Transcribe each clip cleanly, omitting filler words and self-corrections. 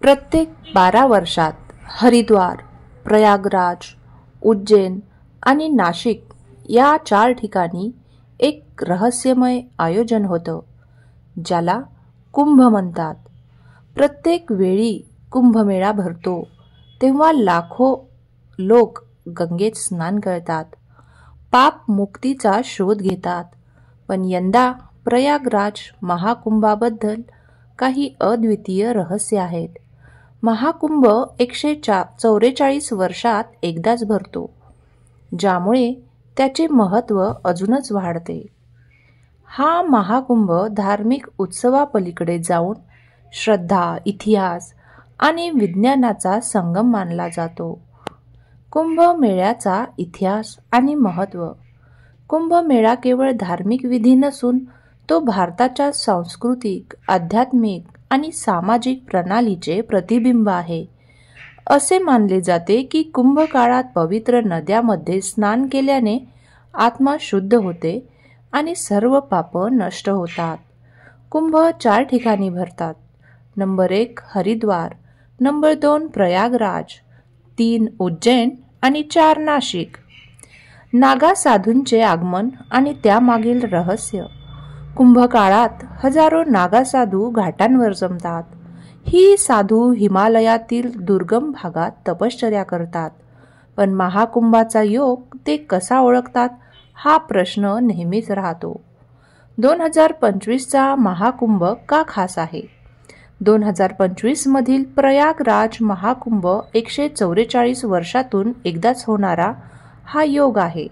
प्रत्येक 12 वर्षात हरिद्वार, प्रयागराज, उज्जैन आणि नाशिक या 4 ठिकाणी एक रहस्यमय आयोजन होतं, ज्याला कुंभ म्हणतात. प्रत्येक वेळी कुंभमेळा भरतो तेव्हा लाखो लोक गंगेत स्नान करतात, पाप मुक्तीचा शोध घेतात. पण यंदा प्रयागराज महाकुंभाबद्दल काही अद्वितीय रहस्य आहेत. महाकुंभ 144 वर्षात एकदाच भरतो, ज्यामुळे त्याचे महत्त्व अजूनच वाढते. हा महाकुंभ धार्मिक उत्सवापलीकडे जाऊन श्रद्धा, इतिहास आणि विज्ञानाचा संगम मानला जातो. कुंभमेळ्याचा इतिहास आणि महत्त्व. कुंभमेळा केवळ धार्मिक विधी नसून तो भारताच्या सांस्कृतिक, आध्यात्मिक आणि सामाजिक प्रणालीचे प्रतिबिंब आहे. असे मानले जाते की कुंभ काळात पवित्र नद्यांमध्ये स्नान केल्याने आत्मा शुद्ध होते आणि सर्व पाप नष्ट होतात. कुंभ 4 ठिकाणी भरतात. नंबर 1 हरिद्वार, नंबर 2 प्रयागराज, 3 उज्जैन आणि 4 नाशिक. नागा साधूंचे आगमन आणि त्यामागील रहस्य. कुंभकाळात हजारो नागा साधू घाटांवर जमतात. ही साधू हिमालयातील दुर्गम भागात तपश्चर्या करतात. पण महाकुंभाचा योग ते कसा ओळखतात हा प्रश्न नेहमीच राहतो. 2025चा महाकुंभ का खास आहे? 2025 मधील प्रयागराज महाकुंभ 144 वर्षातून एकदाच होणारा हा योग आहे.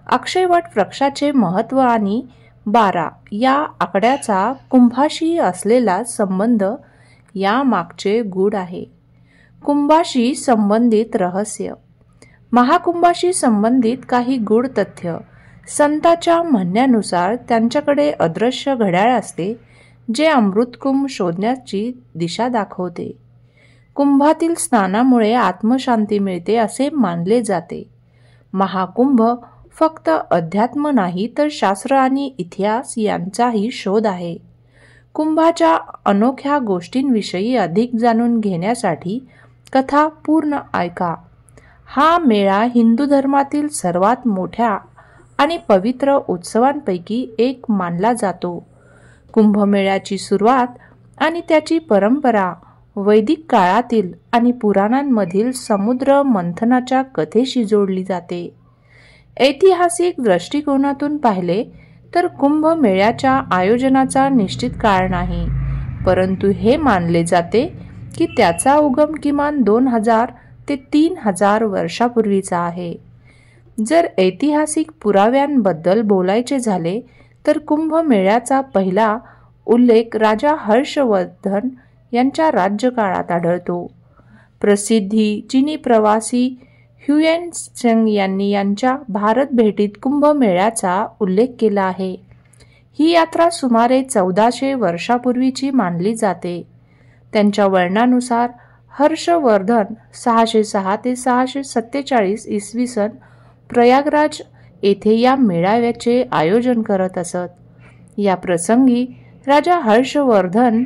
अक्षयवट वृक्षाचे महत्त्व आणि 12 या आकड्याचा कुंभाशी असलेला संबंध यामागचे गूढ आहे. कुंभाशी संबंधित रहस्य. महाकुंभाशी संबंधित काही गूढ तथ्य. संतांच्या म्हणण्यानुसार त्यांच्याकडे अदृश्य घड्याळ असते, जे अमृतकुंभ शोधण्याची दिशा दाखवते. कुंभातील स्नानामुळे आत्मशांती मिळते असे मानले जाते. महाकुंभ फक्त अध्यात्म नाही तर शास्त्र आणि इतिहास यांचाही शोध आहे. कुंभाच्या अनोख्या गोष्टींविषयी अधिक जाणून घेण्यासाठी कथा पूर्ण ऐका. हा मेळा हिंदू धर्मातील सर्वात मोठ्या आणि पवित्र उत्सवांपैकी एक मानला जातो. कुंभमेळ्याची सुरुवात आणि त्याची परंपरा वैदिक काळातील आणि पुराणांमधील समुद्र मंथनाच्या कथेशी जोडली जाते. ऐतिहासिक दृष्टिकोनातून पाहिले तर कुंभमेळ्याच्या आयोजनाचा निश्चित काळ नाही, परंतु हे मानले जाते की त्याचा उगम किमान 2000 ते 3000 वर्षापूर्वीचा आहे. जर ऐतिहासिक पुराव्यांबद्दल बोलायचे झाले तर कुंभमेळ्याचा पहिला उल्लेख राजा हर्षवर्धन यांच्या राज्यकाळात आढळतो. प्रसिद्धी चीनी प्रवासी ह्युएन त्सांग यांनी यांच्या भारत भेटीत कुंभमेळ्याचा उल्लेख केला आहे. ही यात्रा सुमारे 1400 वर्षापूर्वीची मानली जाते. त्यांच्या वर्णनानुसार हर्षवर्धन 606 ते 647 इसवी सन प्रयागराज येथे या मेळाव्याचे आयोजन करत असत. या प्रसंगी राजा हर्षवर्धन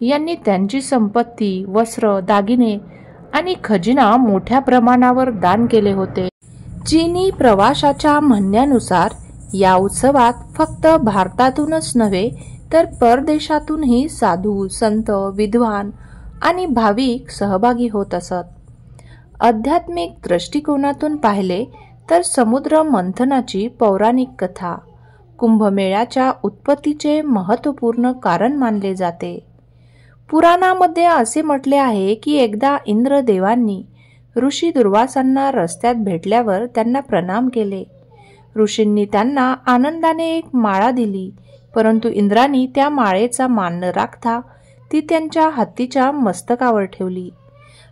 यांनी त्यांची संपत्ती, वस्त्र, दागिने आणि खजिना मोठ्या प्रमाणावर दान केले होते. चीनी प्रवाशाच्या म्हणण्यानुसार या उत्सवात फक्त भारतातूनच नव्हे तर परदेशातूनही साधू, संत, विद्वान आणि भाविक सहभागी होत असत. आध्यात्मिक दृष्टिकोनातून पाहिले तर समुद्र मंथनाची पौराणिक कथा कुंभमेळ्याच्या उत्पत्तीचे महत्त्वपूर्ण कारण मानले जाते. पुराणामध्ये असे म्हटले आहे की एकदा इंद्रदेवांनी ऋषी दुर्वासांना रस्त्यात भेटल्यावर त्यांना प्रणाम केले. ऋषींनी त्यांना आनंदाने एक माळा दिली, परंतु इंद्रांनी त्या माळेचा मान न राखता ती त्यांच्या हत्तीच्या मस्तकावर ठेवली.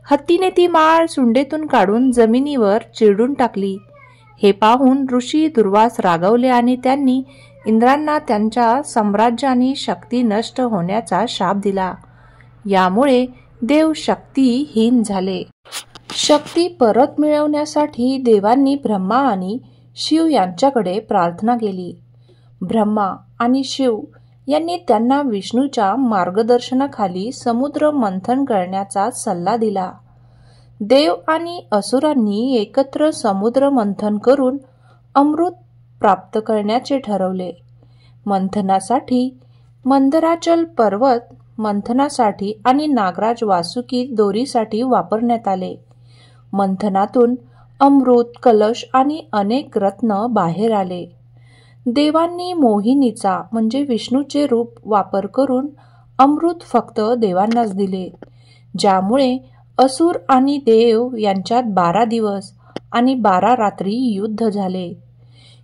हत्तीने ती माळ सुंडेतून काढून जमिनीवर चिरडून टाकली. हे पाहून ऋषी दुर्वास रागावले आणि त्यांनी इंद्रांना त्यांच्या साम्राज्य आणि शक्ती नष्ट होण्याचा शाप दिला. यामुळे देव शक्तिहीन झाले. शक्ती परत मिळवण्यासाठी देवांनी ब्रह्मा आणि शिव यांच्याकडे प्रार्थना केली. ब्रह्मा आणि शिव यांनी त्यांना विष्णूच्या मार्गदर्शनाखाली समुद्र मंथन करण्याचा सल्ला दिला. देव आणि असुरांनी एकत्र समुद्र मंथन करून अमृत प्राप्त करण्याचे ठरवले. मंथनासाठी मंदराचल पर्वत मंथनासाठी आणि नागराज वासुकी दोरीसाठी वापरण्यात आले. मंथनातून अमृत, कलश आणि अनेक रत्न बाहेर आले. देवांनी मोहिनीचा म्हणजे विष्णूचे रूप वापर करून अमृत फक्त देवांनाच दिले, ज्यामुळे असुर आणि देव यांच्यात 12 दिवस आणि 12 रात्री युद्ध झाले.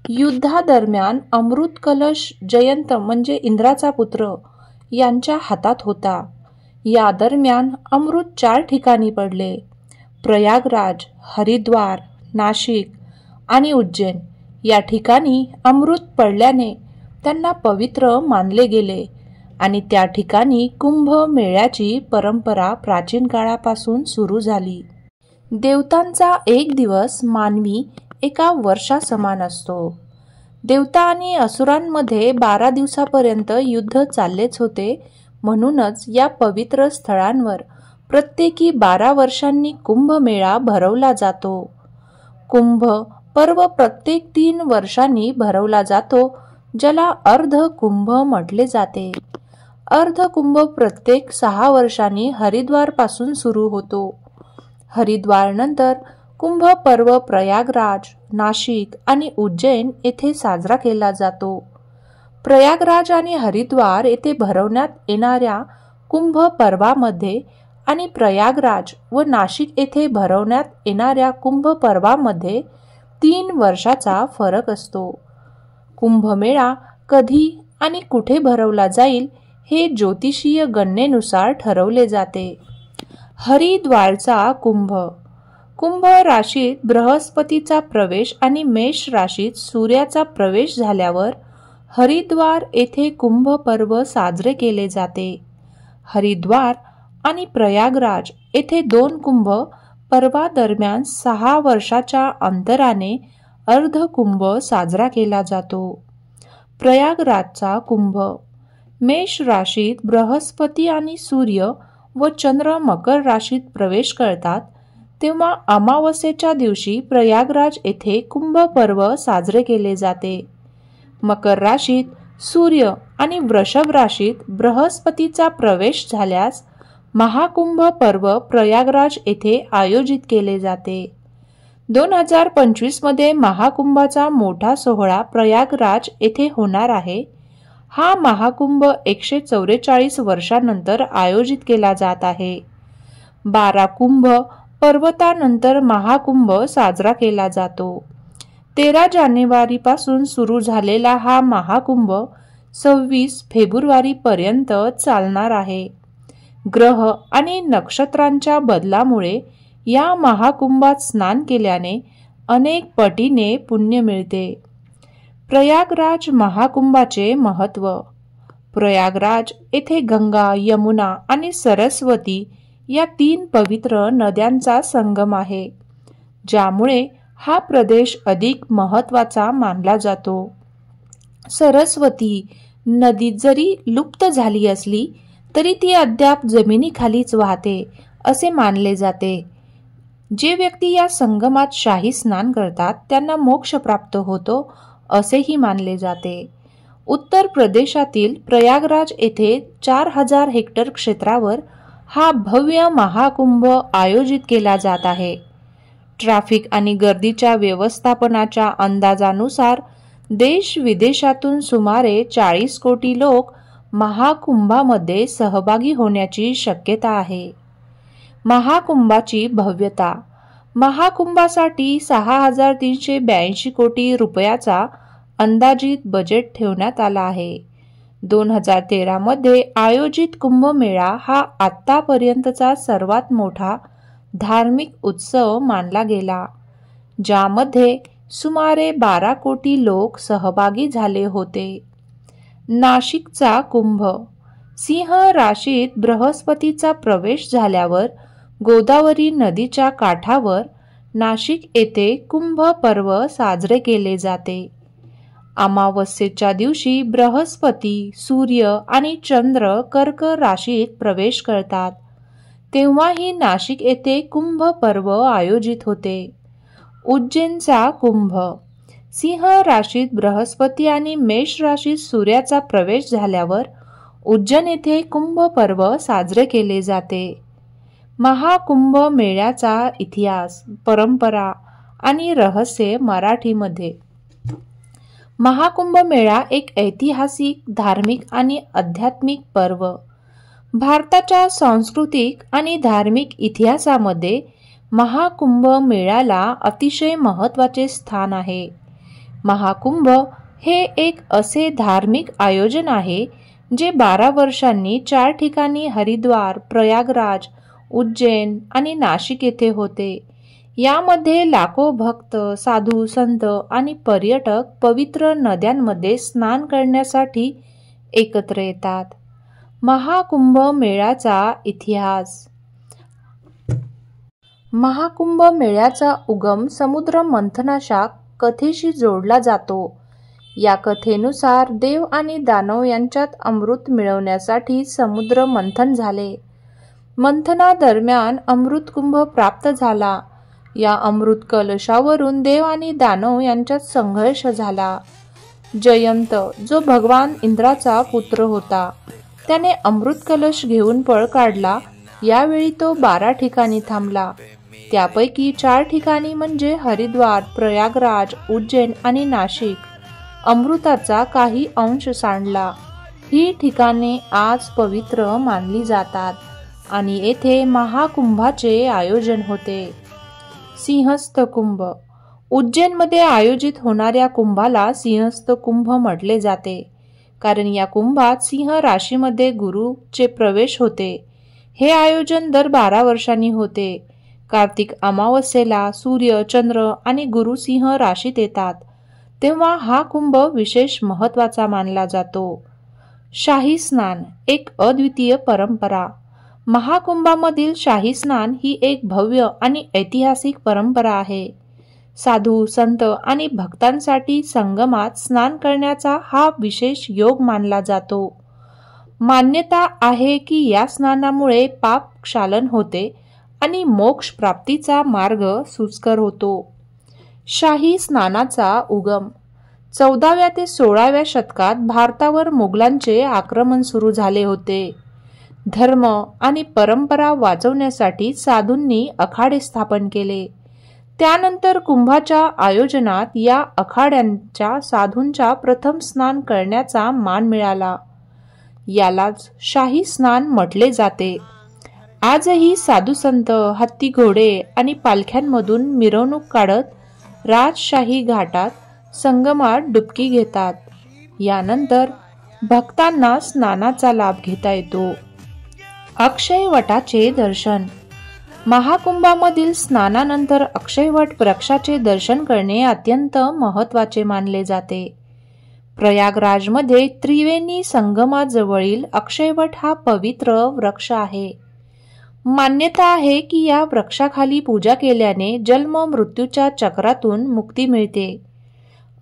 युद्धादरम्यान अमृत कलश जयंत म्हणजे इंद्राचा पुत्र यांच्या हातात होता. या दरम्यान अमृत 4 ठिकाणी पडले: प्रयागराज, हरिद्वार, नाशिक आणि उज्जैन. या ठिकाणी अमृत पडल्याने त्यांना पवित्र मानले गेले आणि त्या ठिकाणी कुंभ मेळ्याची परंपरा प्राचीन काळापासून सुरू झाली. देवतांचा एक दिवस मानवी एका वर्षासमान असतो. देवता आणि असुरांमध्ये 12 दिवसापर्यंत युद्ध चाललेच होते. म्हणूनच या पवित्र स्थळांवर प्रत्येकी 12 वर्षांनी कुंभमेळा भरवला जातो. कुंभ पर्व प्रत्येक 3 वर्षांनी भरवला जातो, ज्याला अर्ध कुंभ म्हटले जाते. अर्ध कुंभ प्रत्येक 6 वर्षांनी हरिद्वार पासून सुरू होतो. हरिद्वार नंतर कुंभ पर्व प्रयागराज, नाशिक आणि उज्जैन येथे साजरा केला जातो. प्रयागराज आणि हरिद्वार येथे भरवण्यात येणाऱ्या कुंभ पर्वामध्ये आणि प्रयागराज व नाशिक येथे भरवण्यात येणाऱ्या कुंभ पर्वामध्ये 3 वर्षाचा फरक असतो. कुंभमेळा कधी आणि कुठे भरवला जाईल हे ज्योतिषीय गणनेनुसार ठरवले जाते. हरिद्वारचा कुंभ. कुंभ राशीत बृहस्पतीचा प्रवेश आणि मेष राशीत सूर्याचा प्रवेश झाल्यावर हरिद्वार येथे कुंभ पर्व साजरे केले जाते. हरिद्वार आणि प्रयागराज येथे 2 कुंभ पर्वादरम्यान 6 वर्षाच्या अंतराने अर्ध कुंभ साजरा केला जातो. प्रयागराजचा कुंभ. मेष राशीत बृहस्पती आणि सूर्य व चंद्र मकर राशीत प्रवेश करतात तेव्हा अमावस्येच्या दिवशी प्रयागराज येथे कुंभ पर्व साजरे केले जाते. मकर राशीत सूर्य आणि वृषभ राशीत बृहस्पतीचा प्रवेश झाल्यास महाकुंभ पर्व प्रयागराज येथे आयोजित केले जाते. 2025 मध्ये महाकुंभाचा मोठा सोहळा प्रयागराज येथे होणार आहे. हा महाकुंभ 144 वर्षांनंतर आयोजित केला जात आहे. 12 कुंभ पर्वतानंतर महाकुंभ साजरा केला जातो. 13 जानेवारीपासून सुरू झालेला हा महाकुंभ 26 फेब्रुवारीपर्यंत चालणार आहे. ग्रह आणि नक्षत्रांच्या बदलामुळे या महाकुंभात स्नान केल्याने अनेक पटीने पुण्य मिळते. प्रयागराज महाकुंभाचे महत्त्व. प्रयागराज येथे गंगा, यमुना आणि सरस्वती या 3 पवित्र नद्यांचा संगम आहे, ज्यामुळे हा प्रदेश अधिक महत्त्वाचा मानला जातो. सरस्वती नदी जरी लुप्त झाली असली तरी ती अद्याप जमिनीखालीच वाहते असे मानले जाते. जे व्यक्ती या संगमात शाही स्नान करतात त्यांना मोक्ष प्राप्त होतो असेही मानले जाते. उत्तर प्रदेशातील प्रयागराज येथे 4000 हेक्टर क्षेत्रावर हा भव्य महाकुंभ आयोजित केला जात आहे. ट्रॅफिक आणि गर्दीच्या व्यवस्थापनाच्या अंदाजानुसार देश विदेशातून सुमारे 40 कोटी लोक महाकुंभामध्ये सहभागी होण्याची शक्यता आहे. महाकुंभाची भव्यता. महाकुंभासाठी 6382 कोटी रुपयाचा अंदाजित बजेट ठेवण्यात आला आहे. 2013 मध्ये आयोजित कुंभमेळा हा आतापर्यंतचा सर्वात मोठा धार्मिक उत्सव मानला गेला, ज्यामध्ये सुमारे 12 कोटी लोक सहभागी झाले होते. नाशिकचा कुंभ. सिंह राशीत बृहस्पतीचा प्रवेश झाल्यावर गोदावरी नदीच्या काठावर नाशिक येथे कुंभ पर्व साजरे केले जाते. अमावस्येच्या दिवशी बृहस्पती, सूर्य आणि चंद्र कर्क राशीत प्रवेश करतात, तेव्हाही नाशिक येथे कुंभ पर्व आयोजित होते. उज्जैनचा कुंभ. सिंह राशीत बृहस्पती आणि मेष राशीत सूर्याचा प्रवेश झाल्यावर उज्जैन येथे कुंभ पर्व साजरे केले जाते. महाकुंभ मेळ्याचा इतिहास, परंपरा आणि रहस्य मराठीमध्ये. महाकुंभ मेळा एक ऐतिहासिक, धार्मिक आणि आध्यात्मिक पर्व. भारताच्या सांस्कृतिक आणि धार्मिक इतिहासामध्ये महाकुंभ मेळ्याला अतिशय महत्त्वाचे स्थान आहे. महाकुंभ हे एक असे धार्मिक आयोजन आहे जे 12 वर्षांनी 4 ठिकाणी हरिद्वार, प्रयागराज, उज्जैन आणि नाशिक येथे होते. यामध्ये लाखो भक्त, साधू, संत आणि पर्यटक पवित्र नद्यांमध्ये स्नान करण्यासाठी एकत्र येतात. महाकुंभ मेळ्याचा इतिहास. महाकुंभ मेळ्याचा उगम समुद्र मंथनाच्या कथेशी जोडला जातो. या कथेनुसार देव आणि दानव यांच्यात अमृत मिळवण्यासाठी समुद्र मंथन झाले. मंथनादरम्यान अमृत कुंभ प्राप्त झाला. या अमृत कलशावरून देव आणि दानव यांच्यात संघर्ष झाला. जयंत, जो भगवान इंद्राचा पुत्र होता, त्याने अमृत कलश घेऊन पळ काढला. यावेळी तो 12 ठिकाणी थांबला. त्यापैकी 4 ठिकाणी म्हणजे हरिद्वार, प्रयागराज, उज्जैन आणि नाशिक अमृताचा काही अंश सांडला. ही ठिकाणे आज पवित्र मानली जातात आणि येथे महाकुंभाचे आयोजन होते. सिंहस्थ कुंभ. उज्जैनमध्ये आयोजित होणाऱ्या कुंभाला सिंहस्थ कुंभ म्हटले जाते, कारण या कुंभात सिंह राशीमध्ये गुरुचे प्रवेश होते. हे आयोजन दर 12 वर्षांनी होते. कार्तिक अमावस्येला सूर्य, चंद्र आणि गुरु सिंह राशीत येतात, तेव्हा हा कुंभ विशेष महत्त्वाचा मानला जातो. शाही स्नान एक अद्वितीय परंपरा. महाकुंभामधील शाही स्नान ही एक भव्य आणि ऐतिहासिक परंपरा आहे. साधू, संत आणि भक्तांसाठी संगमात स्नान करण्याचा हा विशेष योग मानला जातो. मान्यता आहे की या स्नानामुळे पाप क्षालन होते आणि मोक्ष प्राप्तीचा मार्ग सुकर होतो. शाही स्नानाचा उगम. 14व्या ते 16व्या शतकात भारतावर मुघलांचे आक्रमण सुरू झाले होते. धर्म आणि परंपरा वाचवण्यासाठी साधूंनी आखाडे स्थापन केले. त्यानंतर कुंभाच्या आयोजनात या आखाड्यांच्या साधूंच्या प्रथम स्नान करण्याचा मान मिळाला. यालाच शाही स्नान म्हटले जाते. आजही साधू संत हत्ती, घोडे आणि पालख्यांमधून मिरवणूक काढत राजशाही घाटात संगमात डुबकी घेतात. यानंतर भक्तांना स्नानाचा लाभ घेता येतो. अक्षयवटाचे दर्शन. महाकुंभामधील स्नानानंतर अक्षयवट वृक्षाचे दर्शन करणे अत्यंत महत्त्वाचे मानले जाते. प्रयागराजमध्ये त्रिवेणी संगमाजवळील अक्षयवट हा पवित्र वृक्ष आहे. मान्यता आहे की या वृक्षाखाली पूजा केल्याने जन्म मृत्यूच्या चक्रातून मुक्ती मिळते.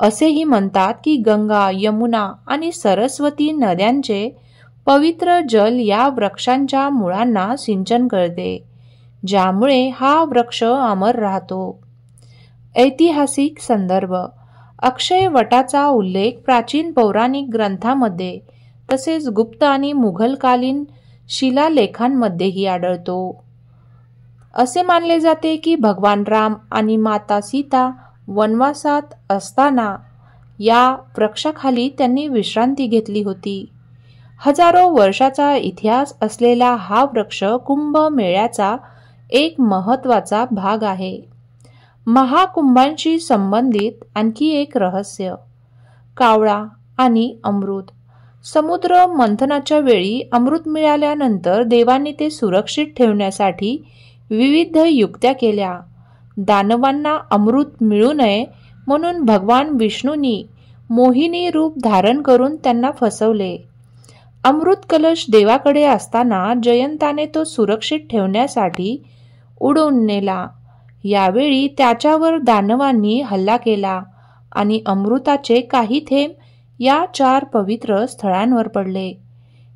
असेही म्हणतात की गंगा, यमुना आणि सरस्वती नद्यांचे पवित्र जल या वृक्षांच्या मुळांना सिंचन करते, ज्यामुळे हा वृक्ष अमर राहतो. ऐतिहासिक संदर्भ. अक्षयवटाचा उल्लेख प्राचीन पौराणिक ग्रंथांमध्ये तसेच गुप्त आणि मुघलकालीन शिलालेखांमध्येही आढळतो. असे मानले जाते की भगवान राम आणि माता सीता वनवासात असताना या वृक्षाखाली त्यांनी विश्रांती घेतली होती. हजारो वर्षाचा इतिहास असलेला हा वृक्ष कुंभ मेळ्याचा एक महत्त्वाचा भाग आहे. महाकुंभांशी संबंधित आणखी एक रहस्य. कावळा आणि अमृत. समुद्र मंथनाच्या वेळी अमृत मिळाल्यानंतर देवांनी ते सुरक्षित ठेवण्यासाठी विविध युक्त्या केल्या. दानवांना अमृत मिळू नये म्हणून भगवान विष्णूंनी मोहिनी रूप धारण करून त्यांना फसवले. अमृत कलश देवाकडे असताना जयंताने तो सुरक्षित ठेवण्यासाठी उडवून नेला. यावेळी त्याच्यावर दानवांनी हल्ला केला आणि अमृताचे काही थेंब या 4 पवित्र स्थळांवर पडले.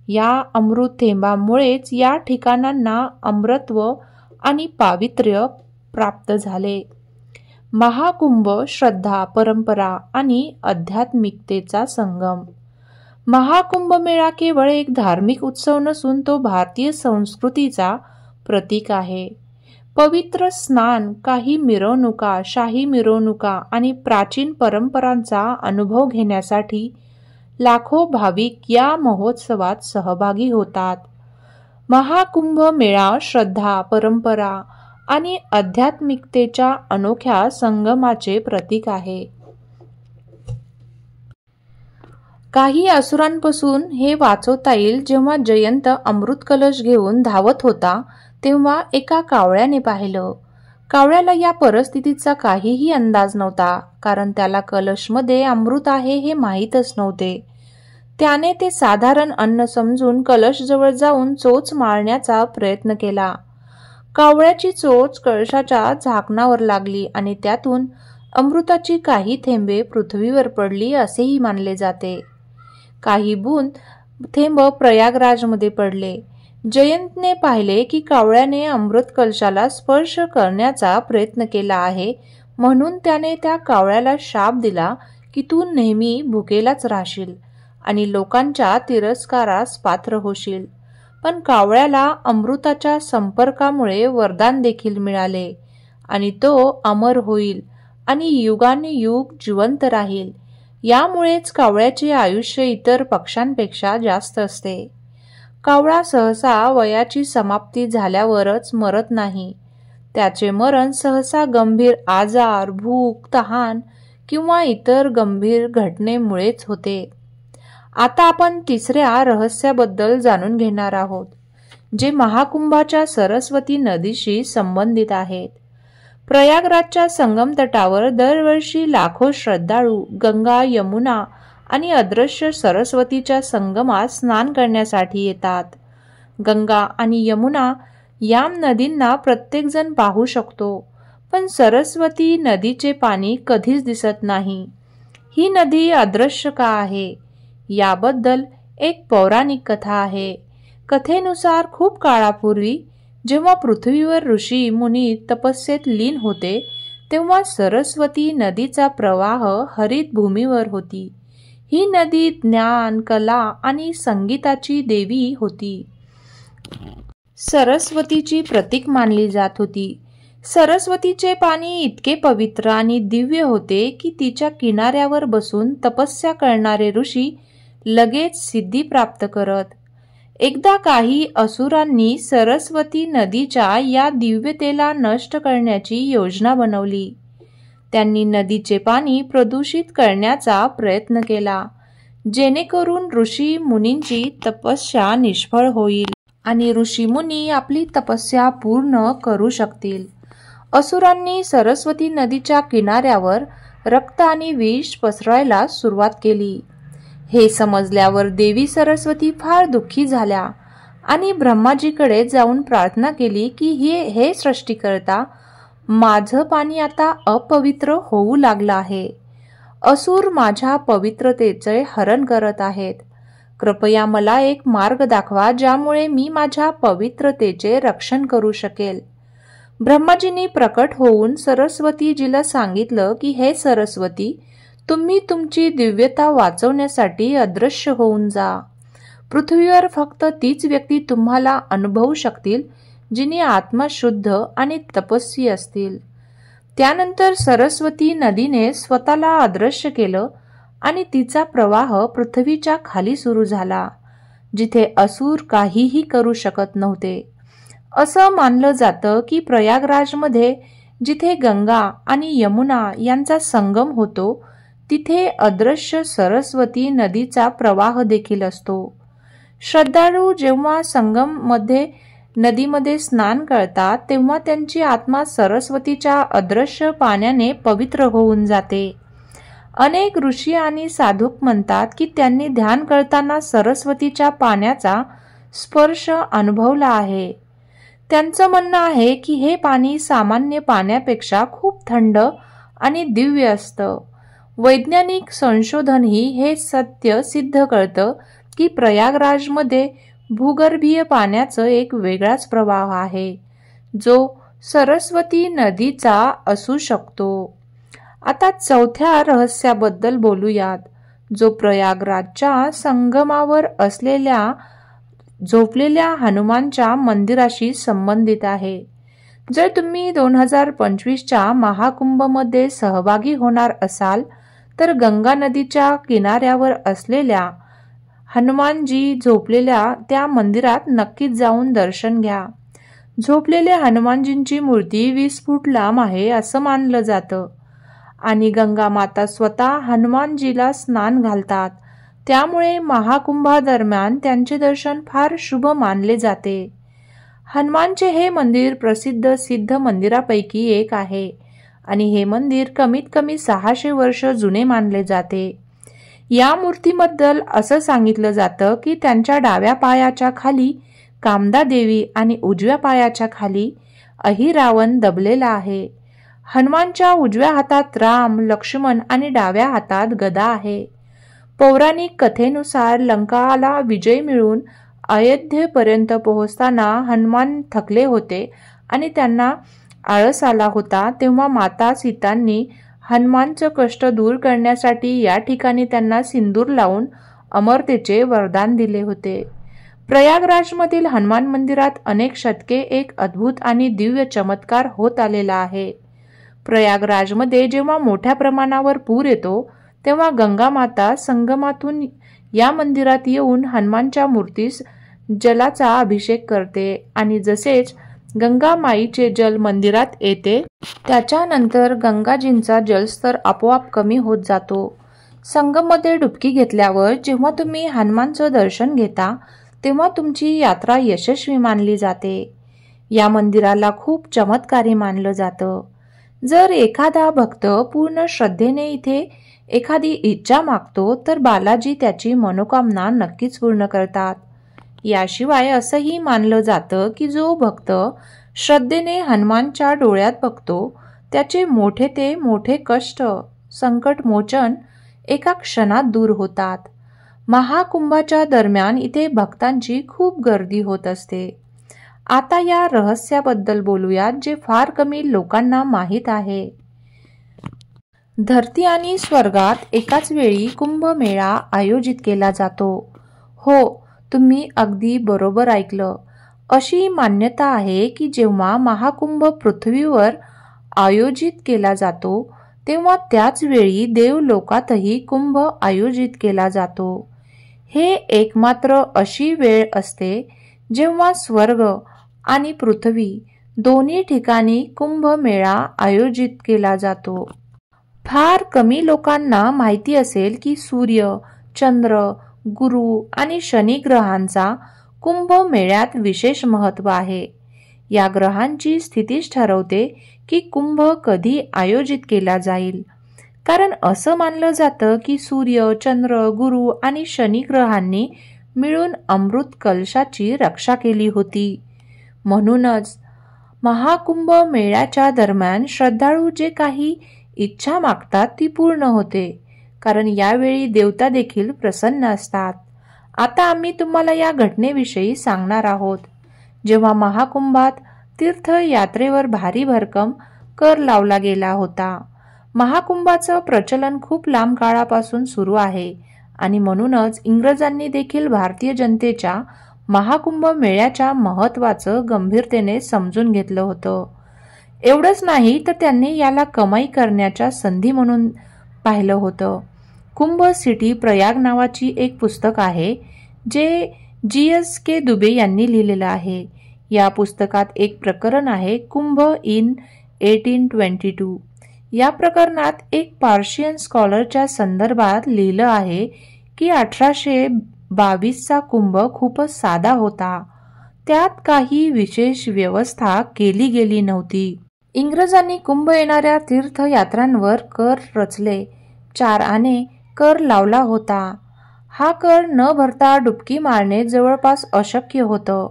या अमृत थेंबामुळेच या ठिकाणांना अमरत्व आणि पावित्र्य प्राप्त झाले. महाकुंभ श्रद्धा, परंपरा आणि आध्यात्मिकतेचा संगम. महाकुंभ मेळा केवळ एक धार्मिक उत्सव नसून तो भारतीय संस्कृतीचा प्रतीक आहे. पवित्र स्नान, काही मिरवणुका, शाही मिरवणुका आणि प्राचीन परंपरांचा अनुभव घेण्यासाठी लाखो भाविक या महोत्सवात सहभागी होतात. महाकुंभ मेळा श्रद्धा, परंपरा आणि आध्यात्मिकतेच्या अनोख्या संगमाचे प्रतीक आहे. काही असुरांपासून हे वाचवता येईल. जेव्हा जयंत अमृत कलश घेऊन धावत होता तेव्हा एका कावळ्याने पाहिलं. कावळ्याला या परिस्थितीचा काहीही अंदाज नव्हता, कारण त्याला कलशमध्ये अमृत आहे हे माहीतच नव्हते. त्याने ते साधारण अन्न समजून कलशजवळ जाऊन चोच मारण्याचा प्रयत्न केला. कावळ्याची चोच कळशाच्या झाकणावर लागली आणि त्यातून अमृताची काही थेंबे पृथ्वीवर पडली असेही मानले जाते. काही बूंद थेंब प्रयागराजमध्ये पडले. जयंतने पाहिले की कावळ्याने अमृत कलशाला स्पर्श करण्याचा प्रयत्न केला आहे, म्हणून त्याने त्या कावळ्याला शाप दिला की तू नेहमी भुकेलाच राहशील आणि लोकांच्या तिरस्कारास पात्र होशील. पण कावळ्याला अमृताच्या संपर्कामुळे वरदान देखील मिळाले आणि तो अमर होईल आणि युगानुयुग जिवंत राहील. यामुळेच कावळ्याचे आयुष्य इतर पक्ष्यांपेक्षा जास्त असते. कावळा सहसा वयाची समाप्ती झाल्यावरच मरत नाही. त्याचे मरण सहसा गंभीर आजार, भूक, तहान किंवा इतर गंभीर घटनेमुळेच होते. आता आपण तिसऱ्या रहस्याबद्दल जाणून घेणार आहोत, जे महाकुंभाच्या सरस्वती नदीशी संबंधित आहेत. प्रयागराजच्या संगम तटावर दरवर्षी लाखो श्रद्धाळू गंगा, यमुना आणि अदृश्य सरस्वतीच्या संगमात स्नान करण्यासाठी येतात. गंगा आणि यमुना या नदींना प्रत्येकजण पाहू शकतो, पण सरस्वती नदीचे पाणी कधीच दिसत नाही. ही नदी अदृश्य का आहे याबद्दल एक पौराणिक कथा आहे. कथेनुसार खूप काळापूर्वी जेव्हा पृथ्वीवर ऋषी मुनी तपस्येत लीन होते तेव्हा सरस्वती नदीचा प्रवाह हरित भूमीवर होती. ही नदी ज्ञान, कला आणि संगीताची देवी होती. सरस्वतीची प्रतीक मानली जात होती. सरस्वतीचे पाणी इतके पवित्र आणि दिव्य होते की तिच्या किनाऱ्यावर बसून तपस्या करणारे ऋषी लगेच सिद्धी प्राप्त करत. एकदा काही असुरांनी सरस्वती नदीच्या या दिव्यतेला नष्ट करण्याची योजना बनवली. त्यांनी नदीचे पाणी प्रदूषित करण्याचा प्रयत्न केला, जेणेकरून ऋषी मुनींची तपस्या निष्फळ होईल आणि ऋषी मुनी आपली तपस्या पूर्ण करू शकतील. असुरांनी सरस्वती नदीच्या किनाऱ्यावर रक्त आणि विष पसरवायला सुरुवात केली. हे समजल्यावर देवी सरस्वती फार दुःखी झाल्या आणि ब्रह्माजीकडे जाऊन प्रार्थना केली की हे सृष्टीकर्ता, माझं पाणी आता अपवित्र होऊ लागलं आहे. असुर माझ्या पवित्रतेचे हरण करत आहेत. कृपया मला एक मार्ग दाखवा ज्यामुळे मी माझ्या पवित्रतेचे रक्षण करू शकेल. ब्रह्माजींनी प्रकट होऊन सरस्वतीजीला सांगितलं की हे सरस्वती, तुम्ही तुमची दिव्यता वाचवण्यासाठी अदृश्य होऊन जा. पृथ्वीवर फक्त तीच व्यक्ती तुम्हाला अनुभवू शकतील जिने आत्मा शुद्ध आणि तपस्वी असतील. त्यानंतर सरस्वती नदीने स्वतःला अदृश्य केलं आणि तिचा प्रवाह पृथ्वीच्या खाली सुरू झाला, जिथे असुर काहीही करू शकत नव्हते. असं मानलं जातं की प्रयागराजमध्ये जिथे गंगा आणि यमुना यांचा संगम होतो तिथे अदृश्य सरस्वती नदीचा प्रवाह देखील असतो. श्रद्धाळू जेव्हा नदीमध्ये स्नान करतात तेव्हा त्यांची आत्मा सरस्वतीच्या अदृश्य पाण्याने पवित्र होऊन जाते. अनेक ऋषी आणि साधुक म्हणतात की त्यांनी ध्यान करताना सरस्वतीच्या पाण्याचा स्पर्श अनुभवला आहे. त्यांचं म्हणणं आहे की हे पाणी सामान्य पाण्यापेक्षा खूप थंड आणि दिव्य असतं. वैज्ञानिक संशोधनही हे सत्य सिद्ध करतं की प्रयागराजमध्ये भूगर्भीय पाण्याचं एक वेगळाच प्रवाह आहे, जो सरस्वती नदीचा असू शकतो. आता चौथ्या रहस्याबद्दल बोलूयात, जो प्रयागराजच्या संगमावर असलेल्या झोपलेल्या हनुमानच्या मंदिराशी संबंधित आहे. जर तुम्ही 2025च्या महाकुंभमध्ये सहभागी होणार असाल तर गंगा नदीच्या किनाऱ्यावर असलेल्या हनुमानजी झोपलेल्या त्या मंदिरात नक्कीच जाऊन दर्शन घ्या. झोपलेल्या हनुमानजींची मूर्ती 20 फूट लांब आहे असं मानलं जातं आणि गंगा माता स्वतः हनुमानजीला स्नान घालतात. त्यामुळे महाकुंभादरम्यान त्यांचे दर्शन फार शुभ मानले जाते. हनुमानचे हे मंदिर प्रसिद्ध सिद्ध मंदिरापैकी एक आहे आणि हे मंदिर कमीत कमी 600 वर्ष जुने मानले जाते. या मूर्तीबद्दल असं सांगितलं जातं की त्यांच्या डाव्या पायाच्या खाली कामदा देवी आणि उजव्या पायाच्या खाली अहिरावण दबलेला आहे. हनुमानच्या उजव्या हातात राम, लक्ष्मण आणि डाव्या हातात गदा आहे. पौराणिक कथेनुसार लंकाला विजय मिळवून अयोध्येपर्यंत पोहोचताना हनुमान थकले होते आणि त्यांना आळस आला होता. तेव्हा माता सीतांनी हनुमानचं कष्ट दूर करण्यासाठी या ठिकाणी त्यांना सिंदूर लावून अमरतेचे वरदान दिले होते. प्रयागराजमधील हनुमान मंदिरात अनेक शतके एक अद्भुत आणि दिव्य चमत्कार होत आलेला आहे. प्रयागराजमध्ये जेव्हा मोठ्या प्रमाणावर पूर येतो तेव्हा गंगा माता संगमातून या मंदिरात येऊन हनुमानच्या मूर्तीस जलाचा अभिषेक करते आणि जसेच गंगा माईचे जल मंदिरात येते त्याच्यानंतर गंगाजींचा जलस्तर आपोआप कमी होत जातो. संगममध्ये डुबकी घेतल्यावर जेव्हा तुम्ही हनुमानचं दर्शन घेता तेव्हा तुमची यात्रा यशस्वी मानली जाते. या मंदिराला खूप चमत्कारी मानलं जातं. जर एखादा भक्त पूर्ण श्रद्धेने इथे एखादी इच्छा मागतो तर बालाजी त्याची मनोकामना नक्कीच पूर्ण करतात. याशिवाय असंही मानलं जातं की जो भक्त श्रद्धेने हनुमानच्या डोळ्यात बघतो त्याचे मोठे ते मोठे कष्ट, संकटमोचन एका क्षणात दूर होतात. महाकुंभाच्या दरम्यान इथे भक्तांची खूप गर्दी होत असते. आता या रहस्याबद्दल बोलूयात जे फार कमी लोकांना माहीत आहे. धरती आणि स्वर्गात एकाच वेळी कुंभमेळा आयोजित केला जातो. हो, तुम्ही अगदी बरोबर ऐकलं. अशी मान्यता आहे की जेव्हा महाकुंभ पृथ्वीवर आयोजित केला जातो तेव्हा त्याच वेळी देवलोकातही कुंभ आयोजित केला जातो. हे एकमात्र अशी वेळ असते जेव्हा स्वर्ग आणि पृथ्वी दोन्ही ठिकाणी कुंभमेळा आयोजित केला जातो. फार कमी लोकांना माहिती असेल की सूर्य, चंद्र, गुरु आणि शनी ग्रहांचा कुंभमेळ्यात विशेष महत्त्व आहे. या ग्रहांची स्थितीच ठरवते की कुंभ कधी आयोजित केला जाईल. कारण असं मानलं जातं की सूर्य, चंद्र, गुरु आणि शनी ग्रहांनी मिळून अमृत कलशाची रक्षा केली होती. म्हणूनच महाकुंभ मेळ्याच्या दरम्यान श्रद्धाळू जे काही इच्छा मागतात ती पूर्ण होते. कारण यावेळी देवता देखील प्रसन्न असतात. आता आम्ही तुम्हाला या घटनेविषयी सांगणार आहोत. जेव्हा महाकुंभात तीर्थयात्रेवर भारी भरकम कर लावला गेला होता. महाकुंभाचं प्रचलन खूप लांब काळापासून सुरू आहे आणि म्हणूनच इंग्रजांनी देखील भारतीय जनतेच्या महाकुंभ मेळ्याच्या महत्त्वाचं गंभीरतेने समजून घेतलं होतं. एवढंच नाही तर त्यांनी याला कमाई करण्याच्या संधी म्हणून पाहिलं होतं. कुंभ सिटी प्रयाग नावाची एक पुस्तक आहे जे GSK दुबे यांनी लिहिलेलं आहे. या पुस्तकात एक प्रकरण आहे कुंभ इन 1822. या प्रकरणात एक पर्शियन स्कॉलरच्या संदर्भात लिहिलं आहे की 1822चा कुंभ खूपच साधा होता. त्यात काही विशेष व्यवस्था केली गेली नव्हती. इंग्रजांनी कुंभ येणाऱ्या तीर्थयात्रांवर कर रचले. 4 आणे कर लावला होता. हा कर न भरता डुबकी मारणे जवळपास अशक्य होतं.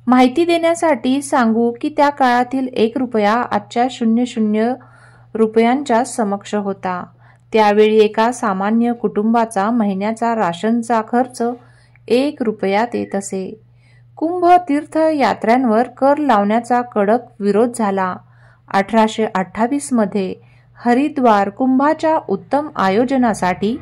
माहिती देण्यासाठी सांगू की त्या काळातील 1 रुपया आजच्या 00 रुपयांच्या समकक्ष होता. त्यावेळी एका सामान्य कुटुंबाचा महिन्याचा राशनचा खर्च 1 रुपयात येत असे. कुंभ तीर्थयात्र्यांवर कर लावण्याचा कडक विरोध झाला. 1828 मध्ये हरिद्वार कुंभाच्या उत्तम आयोजनासाठी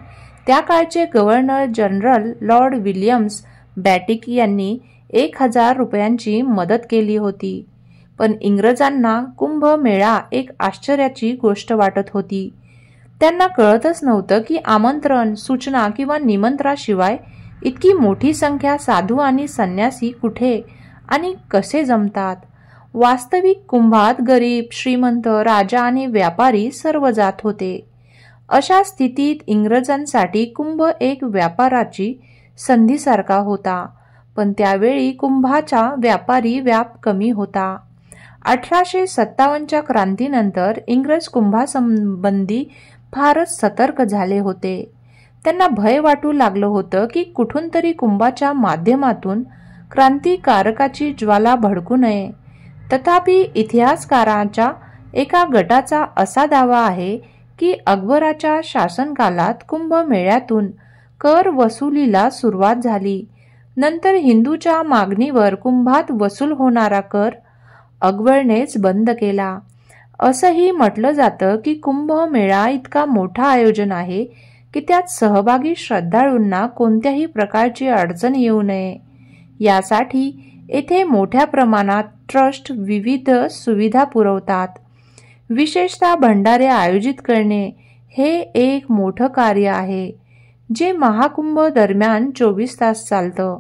त्या काळचे गव्हर्नर जनरल लॉर्ड विल्यम्स बॅटिक यांनी 1000 रुपयांची मदत केली होती. पण इंग्रजांना कुंभ मेळा एक आश्चर्याची गोष्ट वाटत होती. त्यांना कळतच नव्हतं की आमंत्रण, सूचना किंवा निमंत्रणाशिवाय इतकी मोठी संख्या साधू आणि संन्यासी कुठे आणि कसे जमतात. वास्तविक कुंभात गरीब, श्रीमंत, राजा आणि व्यापारी सर्व जात होते. अशा स्थितीत इंग्रजांसाठी कुंभ एक व्यापाराची संधीसारखा होता. पण त्यावेळी कुंभाचा व्यापारी व्याप कमी होता. 1857च्या क्रांतीनंतर इंग्रज कुंभासंबंधी फारच सतर्क झाले होते. त्यांना भय वाटू लागलं होतं की कुठून तरी कुंभाच्या माध्यमातून क्रांतिकारकाची ज्वाला भडकू नये. तथापि इतिहासकारांच्या एका गटाचा असा दावा आहे की अकबराच्या शासनकालात कुंभमेळ्यातून कर वसुलीला सुरुवात झाली. नंतर हिंदूच्या मागणीवर कुंभात वसूल होणारा कर अकबरनेच बंद केला. असंही म्हटलं जातं की कुंभमेळा इतका मोठा आयोजन आहे की त्यात सहभागी श्रद्धाळूंना कोणत्याही प्रकारची अडचण येऊ नये यासाठी येथे मोठ्या प्रमाणात ट्रस्ट विविध सुविधा पुरवतात. विशेषतः भंडारे आयोजित करणे हे एक मोठं कार्य आहे जे महाकुंभ दरम्यान 24 तास चालतं.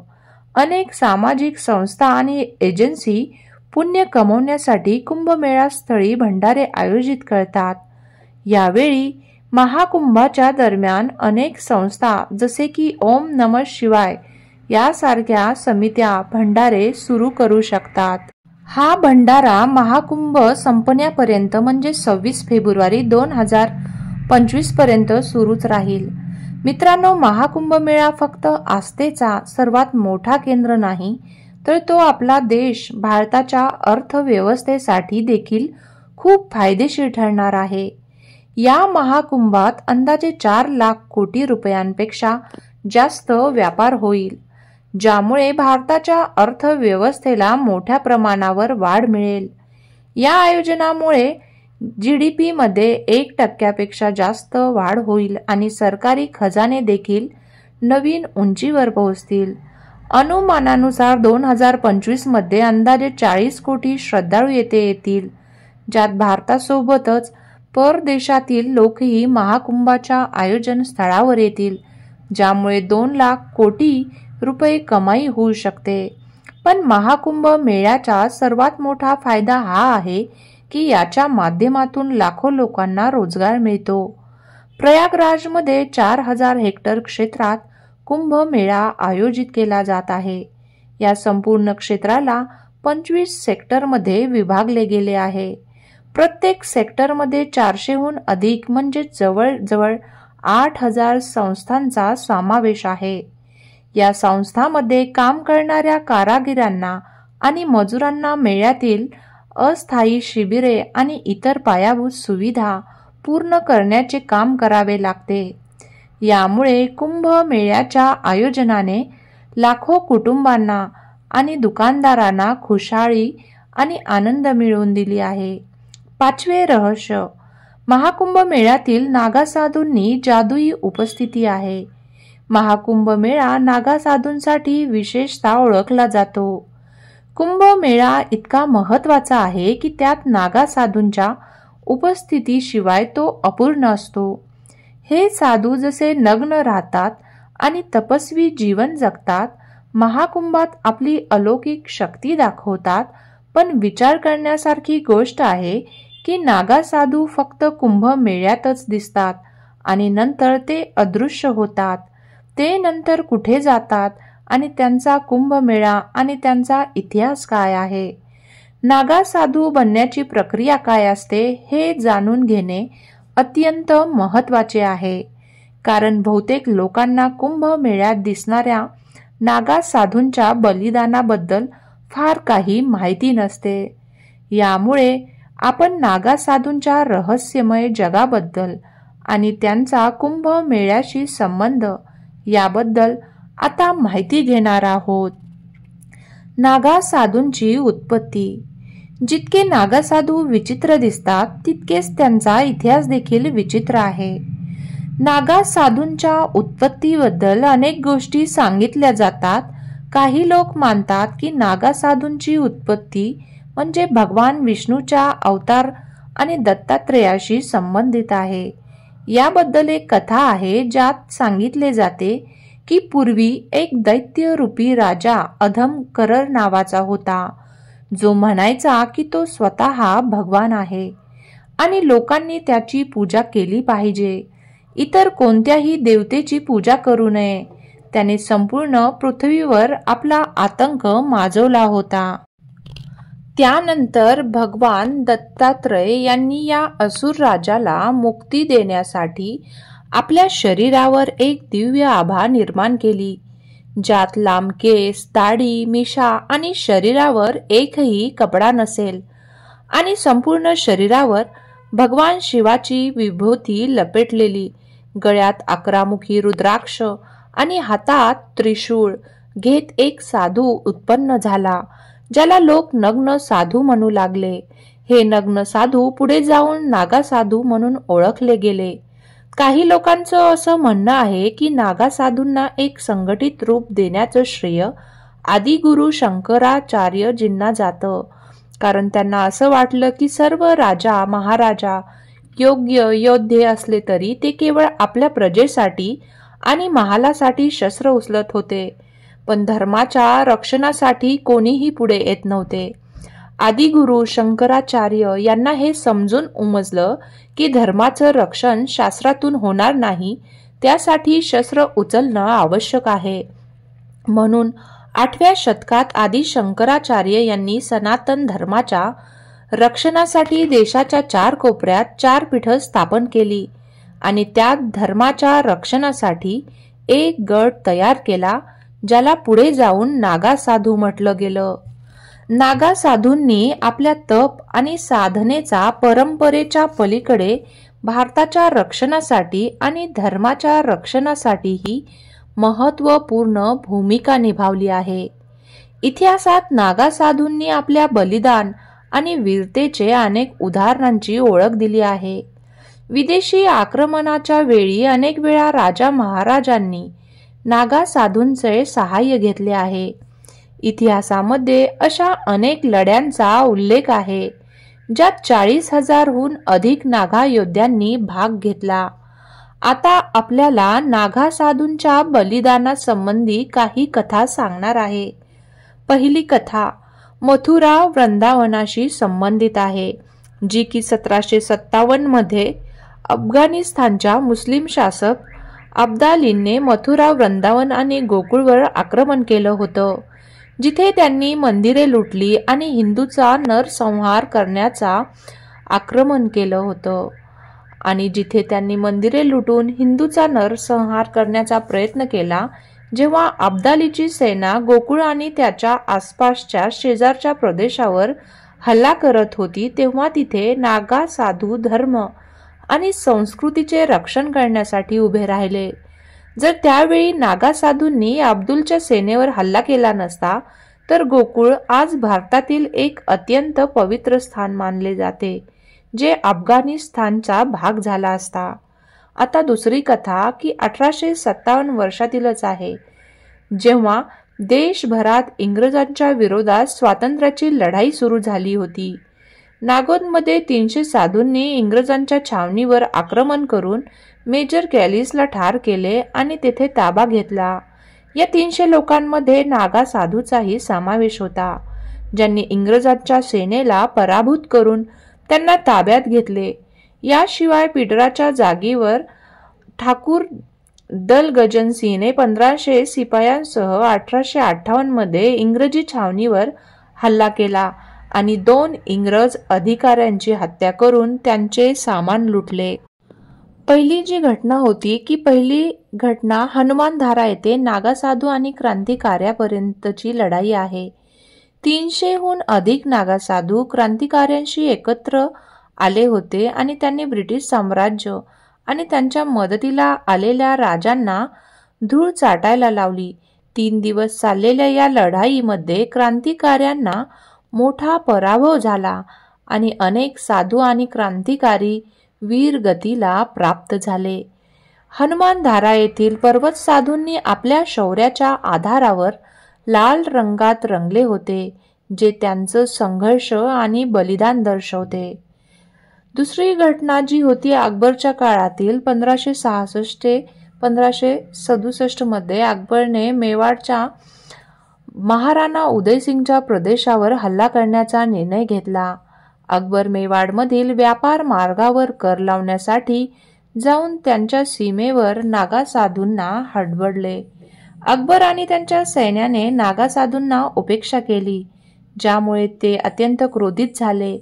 अनेक सामाजिक संस्था आणि एजन्सी पुण्य कमवण्यासाठी कुंभमेळा स्थळी भंडारे आयोजित करतात. यावेळी महाकुंभाच्या दरम्यान अनेक संस्था जसे की ओम नमः शिवाय यासारख्या समित्या भंडारे सुरू करू शकतात. हा भंडारा महाकुंभ संपण्यापर्यंत म्हणजे 26 फेब्रुवारी 2025 पर्यंत सुरूच राहील. मित्रांनो, महाकुंभ मेळा फक्त आस्थेचा सर्वात मोठा केंद्र नाही, तर तो आपला देश भारताच्या अर्थव्यवस्थेसाठी देखील खूप फायदेशीर ठरणार आहे. या महाकुंभात अंदाजे 4 लाख कोटी रुपयांपेक्षा जास्त व्यापार होईल, ज्यामुळे भारताच्या अर्थव्यवस्थेला मोठ्या प्रमाणावर वाढ मिळेल. या आयोजनामुळे GDP मध्ये 1% जास्त वाढ होईल आणि सरकारी खजाने देखील नवीन उंचीवर पोहोचतील. अनुमानानुसार 2025 मध्ये अंदाजे 40 कोटी श्रद्धाळू येथे येतील, ज्यात भारतासोबतच परदेशातील लोकही महाकुंभाच्या आयोजन स्थळावर येतील, ज्यामुळे 2 लाख कोटी रुपये कमाई होऊ शकते. पण महाकुंभ मेळ्याचा सर्वात मोठा फायदा हा आहे की याच्या माध्यमातून लाखो लोकांना रोजगार मिळतो. प्रयागराजमध्ये 4000 हेक्टर क्षेत्रात कुंभमेळा आयोजित केला जात आहे. या संपूर्ण क्षेत्राला 25 सेक्टरमध्ये विभागले गेले आहे. प्रत्येक सेक्टरमध्ये 400हून अधिक म्हणजे जवळजवळ 8000 संस्थांचा समावेश आहे. या संस्थांमध्ये काम करणाऱ्या कारागिरांना आणि मजुरांना मेळ्यातील अस्थायी शिबिरे आणि इतर पायाभूत सुविधा पूर्ण करण्याचे काम करावे लागते. यामुळे कुंभ मेळ्याच्या आयोजनाने लाखो कुटुंबांना आणि दुकानदारांना खुशाली आणि आनंद मिळवून दिली आहे. 5वे रहस्य, महाकुंभ मेळ्यातील नागा साधूंनी जादुई उपस्थिती आहे. महाकुंभ मेळा नागा साधूंसाठी विशेषतः ओळखला जातो. कुंभ मेळा इतका महत्त्वाचा आहे की त्यात नागा साधूंच्या उपस्थितीशिवाय तो अपूर्ण असतो. हे साधू जसे नग्न राहतात आणि तपस्वी जीवन जगतात, महाकुंभात आपली अलौकिक शक्ती दाखवतात. पण विचार करण्यासारखी गोष्ट आहे की नागा साधू फक्त कुंभ मेळ्यातच दिसतात आणि नंतर ते अदृश्य होतात. ते नंतर कुठे जातात आणि त्यांचा कुंभमेळा आणि त्यांचा इतिहास काय आहे? नागा साधू बनण्याची प्रक्रिया काय असते हे जाणून घेणे अत्यंत महत्त्वाचे आहे, कारण बहुतेक लोकांना कुंभमेळ्यात दिसणाऱ्या नागा साधूंच्या बलिदानाबद्दल फार काही माहिती नसते. यामुळे आपण नागा साधूंच्या रहस्यमय जगाबद्दल आणि त्यांचा कुंभमेळ्याशी संबंध याबद्दल आता माहिती घेणार आहोत. नागा साधूंची उत्पत्ती. जितके नागा साधू विचित्र दिसतात तितकेच त्यांचा इतिहास देखील विचित्र आहे. नागा साधूंच्या उत्पत्तीबद्दल अनेक गोष्टी सांगितल्या जातात. काही लोक मानतात की नागा साधूंची उत्पत्ती म्हणजे भगवान विष्णूच्या अवतार आणि दत्तात्रेयाशी संबंधित आहे. याबद्दल एक कथा आहे ज्यात सांगितले जाते की पूर्वी एक दैत्य रूपी राजा अधमकरर नावाचा होता, जो म्हणायचा की तो स्वतः भगवान आहे आणि लोकांनी त्याची पूजा केली पाहिजे. इतर कोणत्याही देवतेची पूजा करू नये. त्याने संपूर्ण पृथ्वीवर आपला आतंक माजवला होता. त्यानंतर भगवान दत्तात्रय यांनी या असुर राजाला मुक्ती देण्यासाठी आपल्या शरीरावर एक दिव्य आभा निर्माण केली, ज्यात लांब केस, दाढी, मिशा आणि शरीरावर एकही कपडा नसेल, आणि संपूर्ण शरीरावर भगवान शिवाची विभूती लपेटलेली, गळ्यात 11 मुखी रुद्राक्ष आणि हातात त्रिशूळ घेत एक साधू उत्पन्न झाला, ज्याला लोक नग्न साधू म्हणू लागले. हे नग्न साधू पुढे जाऊन नागा साधू म्हणून ओळखले गेले. काही लोकांचं असं म्हणणं आहे की नागा साधूंना एक संघटित रूप देण्याचं श्रेय आदिगुरु शंकराचार्यजींना जातं, कारण त्यांना असं वाटलं की सर्व राजा महाराजा योग्य योद्धे असले तरी ते केवळ आपल्या प्रजेसाठी आणि महालासाठी शस्त्र उचलत होते, पण धर्माच्या रक्षणासाठी कोणीही पुढे येत नव्हते. आदिगुरु शंकराचार्य यांना हे समजून उमजलं की धर्माचं रक्षण शास्त्रातून होणार नाही, त्यासाठी शस्त्र उचलणं आवश्यक आहे. म्हणून 8व्या शतकात आदि शंकराचार्य यांनी सनातन धर्माच्या रक्षणासाठी देशाच्या 4 कोपऱ्यात 4 पीठं स्थापन केली आणि त्यात धर्माच्या रक्षणासाठी एक गट तयार केला, ज्याला पुढे जाऊन नागा साधू म्हटलं गेलं. नागा साधूंनी आपल्या तप आणि साधनेचा परंपरेच्या पलीकडे भारताच्या रक्षणासाठी आणि धर्माच्या रक्षणासाठीही महत्त्वपूर्ण भूमिका निभावली आहे. इतिहासात नागा साधूंनी आपल्या बलिदान आणि वीरतेचे अनेक उदाहरणांची ओळख दिली आहे. विदेशी आक्रमणाच्या वेळी अनेक वेळा राजा महाराजांनी नागा साधूंचे सहाय्य घेतले आहे. इतिहासामध्ये अशा अनेक लढ्यांचा उल्लेख आहे ज्यात 40,000हून अधिक नागा योद्ध्यांनी भाग घेतला. आता आपल्याला नागा साधूंच्या बलिदानासंबंधी काही कथा सांगणार आहे. पहिली कथा मथुरा वृंदावनाशी संबंधित आहे, जी की 1757 मध्ये अफगाणिस्तानच्या मुस्लिम शासक अब्दालीने मथुरा, वृंदावन आणि गोकुळवर आक्रमण केलं होतं, जिथे त्यांनी मंदिरे लुटली आणि हिंदूचा नरसंहार करण्याचा आक्रमण केलं होतं. आणि जिथे त्यांनी मंदिरे लुटून हिंदूचा नरसंहार करण्याचा प्रयत्न केला, जेव्हा अब्दालीची सेना गोकुळ आणि त्याच्या आसपासच्या शेजारच्या प्रदेशावर हल्ला करत होती, तेव्हा तिथे नागा साधू धर्म आणि संस्कृतीचे रक्षण करण्यासाठी उभे राहिले. जर त्यावेळी नागा साधूंनी अब्दुलच्या सेनेवर हल्ला केला नसता तर गोकुळ आज भारतातील एक अत्यंत पवित्र स्थान मानले जाते, जे अफगाणिस्तानचा भाग झाला असता. आता दुसरी कथा की 1857 वर्षातीलच आहे, जेव्हा देशभरात इंग्रजांच्या विरोधात स्वातंत्र्याची लढाई सुरू झाली होती. नागोदमध्ये 300 साधूंनी इंग्रजांच्या छावणीवर आक्रमण करून मेजर कॅलिसला ठार केले आणि तेथे ताबा घेतला. या 300 लोकांमध्ये नागा साधूचाही समावेश होता, ज्यांनी इंग्रजांच्या सेनेला पराभूत करून त्यांना ताब्यात घेतले. याशिवाय पिडराच्या जागीवर ठाकूर दलगजन सिंहने 1500 शिपायांसह 1858 मध्ये इंग्रजी छावणीवर हल्ला केला आणि 2 इंग्रज अधिकाऱ्यांची हत्या करून त्यांचे सामान लुटले. पहिली जी घटना होती की पहिली घटना हनुमानधारा येथे नागा साधू आणि क्रांतिकार्यापर्यंतची लढाई आहे. 300हून अधिक नागा साधू क्रांतिकार्यांशी एकत्र आले होते आणि त्यांनी ब्रिटिश साम्राज्य आणि त्यांच्या मदतीला आलेल्या राजांना धूळ चाटायला लावली. 3 दिवस चाललेल्या या लढाईमध्ये क्रांतिकाऱ्यांना मोठा पराभव झाला आणि अनेक साधू आणि क्रांतिकारी वीरगतीला प्राप्त झाले. हनुमानधारा येथील पर्वत साधूंनी आपल्या शौर्याच्या आधारावर लाल रंगात रंगले होते, जे त्यांचं संघर्ष आणि बलिदान दर्शवते. दुसरी घटना जी होती अकबरच्या काळातील 1566 ते 1567 मध्ये अकबरने मेवाडच्या महाराणा उदयसिंगच्या प्रदेशावर हल्ला करण्याचा निर्णय घेतला. अकबर मेवाडमधील व्यापार मार्गावर कर लावण्यासाठी जाऊन त्यांच्या सीमेवर नागा साधूंना हडबडले. अकबर आणि त्यांच्या सैन्याने नागा साधूंना उपेक्षा केली, ज्यामुळे ते अत्यंत क्रोधित झाले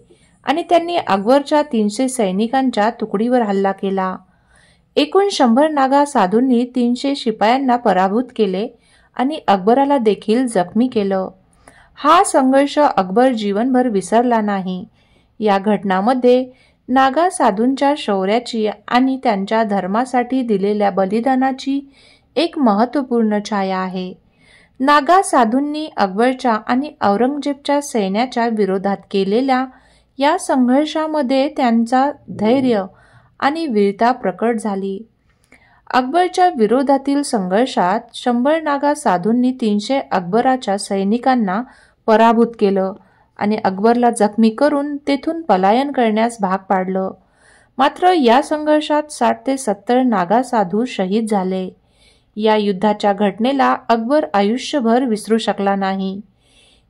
आणि त्यांनी अकबरच्या 300 सैनिकांच्या तुकडीवर हल्ला केला. एकूण 100 नागा साधूंनी 300 शिपायांना पराभूत केले आणि अकबराला देखील जखमी केलं. हा संघर्ष अकबर जीवनभर विसरला नाही. या घटनामध्ये नागा साधूंच्या शौर्याची आणि त्यांच्या धर्मासाठी दिलेल्या बलिदानाची एक महत्त्वपूर्ण छाया आहे. नागा साधूंनी अकबरच्या आणि औरंगजेबच्या सैन्याच्या विरोधात केलेल्या या संघर्षामध्ये त्यांचा धैर्य आणि वीरता प्रकट झाली. अकबरच्या विरोधातील संघर्षात 100 नागा साधूंनी 300 अकबराच्या सैनिकांना पराभूत केलं आणि अकबरला जखमी करून तेथून पलायन करण्यास भाग पाडलं. मात्र या संघर्षात 60 ते 70 नागा साधू शहीद झाले. या युद्धाच्या घटनेला अकबर आयुष्यभर विसरू शकला नाही.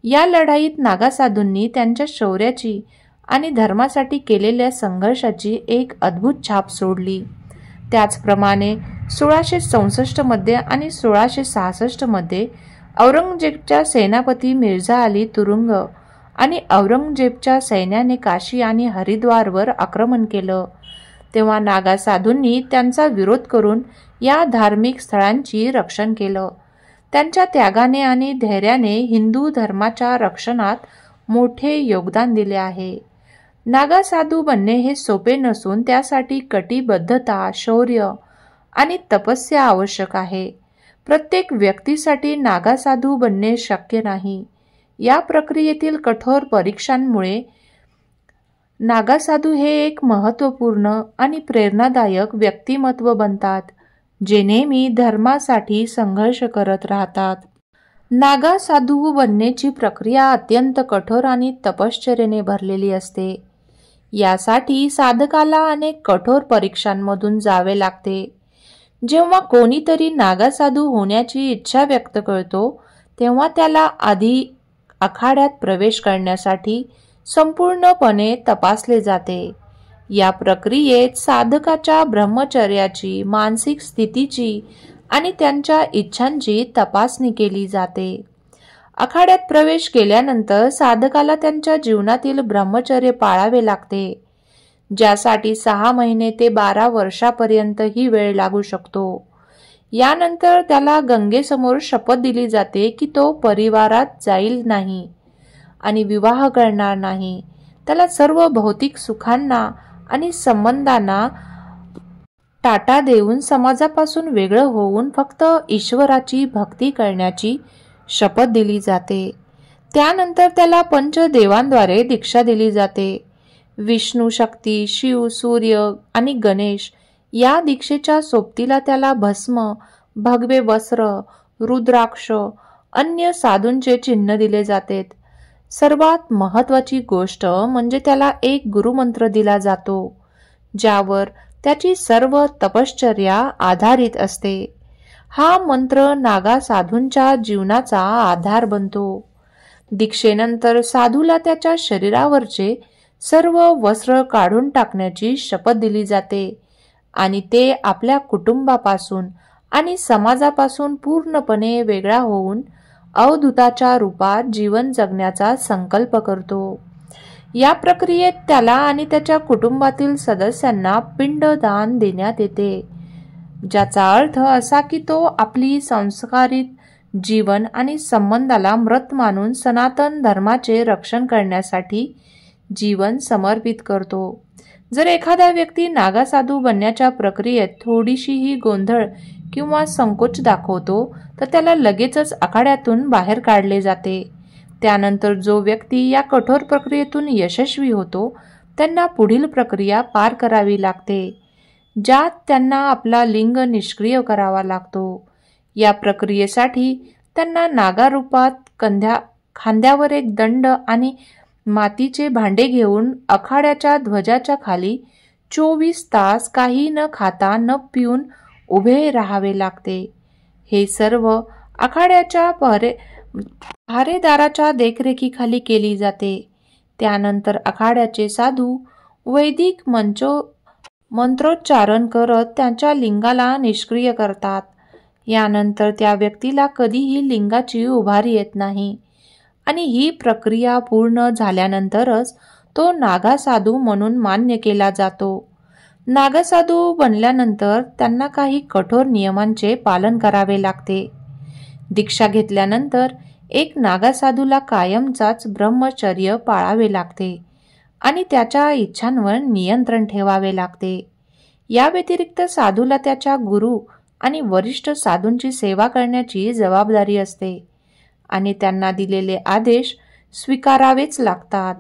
या लढाईत नागा साधूंनी त्यांच्या शौर्याची आणि धर्मासाठी केलेल्या संघर्षाची एक अद्भुत छाप सोडली. त्याचप्रमाणे 1664 मध्ये आणि 1666 मध्ये औरंगजेबच्या सेनापती मिर्झा अली तुरुंग आणि औरंगजेबच्या सैन्याने काशी आणि हरिद्वारवर आक्रमण केलं. तेव्हा नागा साधूंनी त्यांचा विरोध करून या धार्मिक स्थळांची रक्षण केलं. त्यांच्या त्यागाने आणि धैर्याने हिंदू धर्माच्या रक्षणात मोठे योगदान दिले आहे. नागा साधू बनणे हे सोपे नसून त्यासाठी कटिबद्धता, शौर्य आणि तपस्या आवश्यक आहे. प्रत्येक व्यक्तीसाठी नागा साधू बनणे शक्य नाही. या प्रक्रियेतील कठोर परीक्षांमुळे नागा साधू हे एक महत्त्वपूर्ण आणि प्रेरणादायक व्यक्तिमत्व बनतात, जे नेहमी धर्मासाठी संघर्ष करत राहतात. नागा साधू बनण्याची प्रक्रिया अत्यंत कठोर आणि तपश्चर्येने भरलेली असते. यासाठी साधकाला अनेक कठोर परीक्षांमधून जावे लागते. जेव्हा कोणीतरी नागा साधू होण्याची इच्छा व्यक्त करतो, तेव्हा त्याला आधी आखाड्यात प्रवेश करण्यासाठी संपूर्णपणे तपासले जाते. या प्रक्रियेत साधकाच्या ब्रह्मचर्याची, मानसिक स्थितीची आणि त्यांच्या इच्छांची तपासणी केली जाते. आखाड्यात प्रवेश केल्यानंतर साधकाला त्यांच्या जीवनातील ब्रह्मचर्य पाळावे लागते, ज्यासाठी 6 महिने ते 12 वर्षापर्यंत ही वेळ लागू शकतो. यानंतर त्याला गंगेसमोर शपथ दिली जाते की तो परिवारात जाईल नाही आणि विवाह करणार नाही. त्याला सर्व भौतिक सुखांना आणि संबंधांना टाटा देऊन समाजापासून वेगळं होऊन फक्त ईश्वराची भक्ती करण्याची शपथ दिली जाते. त्यानंतर त्याला पंचदेवांद्वारे दीक्षा दिली जाते. विष्णू, शक्ती, शिव, सूर्य आणि गणेश या दीक्षेच्या सोबतीला त्याला भस्म, भगवे वस्त्र, रुद्राक्ष, अन्य साधूंचे चिन्ह दिले जाते. सर्वात महत्त्वाची गोष्ट म्हणजे त्याला एक गुरुमंत्र दिला जातो, ज्यावर त्याची सर्व तपश्चर्या आधारित असते. हा मंत्र नागा साधूंच्या जीवनाचा आधार बनतो. दीक्षेनंतर साधूला त्याच्या शरीरावरचे सर्व वस्त्र काढून टाकण्याची शपथ दिली जाते आणि ते आपल्या कुटुंबापासून आणि समाजापासून पूर्णपणे वेगळा होऊन अवधूताच्या रूपात जीवन जगण्याचा संकल्प करतो. या प्रक्रियेत त्याला आणि त्याच्या कुटुंबातील सदस्यांना पिंडदान देण्यात येते, ज्याचा अर्थ असा की तो आपली संस्कारित जीवन आणि संबंधाला मृत मानून सनातन धर्माचे रक्षण करण्यासाठी जीवन समर्पित करतो. जर एखादा व्यक्ती नागा साधू बनण्याच्या प्रक्रियेत थोडीशीही गोंधळ किंवा संकोच दाखवतो तर त्याला लगेचच आखाड्यातून बाहेर काढले जाते. त्यानंतर जो व्यक्ती या कठोर प्रक्रियेतून यशस्वी होतो त्यांना पुढील प्रक्रिया पार करावी लागते, ज्यात त्यांना आपला लिंग निष्क्रिय करावा लागतो. या प्रक्रियेसाठी त्यांना नागा रूपात खांद्यावर एक दंड आणि मातीचे भांडे घेऊन आखाड्याच्या ध्वजाच्या खाली 24 तास काही न खाता न पिऊन उभे राहावे लागते. हे सर्व आखाड्याच्या पहारेदाराच्या देखरेखीखाली केली जाते. त्यानंतर आखाड्याचे साधू वैदिक मंत्रोच्चारण करत त्यांच्या लिंगाला निष्क्रिय करतात. यानंतर त्या व्यक्तीला कधीही लिंगाची उभारी येत नाही आणि ही प्रक्रिया पूर्ण झाल्यानंतरच तो नागा साधू म्हणून मान्य केला जातो. नागा साधू बनल्यानंतर त्यांना काही कठोर नियमांचे पालन करावे लागते. दीक्षा घेतल्यानंतर एक नागा साधूला कायमचाच ब्रह्मचर्य पाळावे लागते आणि त्याच्या इच्छांवर नियंत्रण ठेवावे लागते. या व्यतिरिक्त साधूला त्याच्या गुरु आणि वरिष्ठ साधूंची सेवा करण्याची जबाबदारी असते आणि त्यांना दिलेले आदेश स्वीकारावेच लागतात,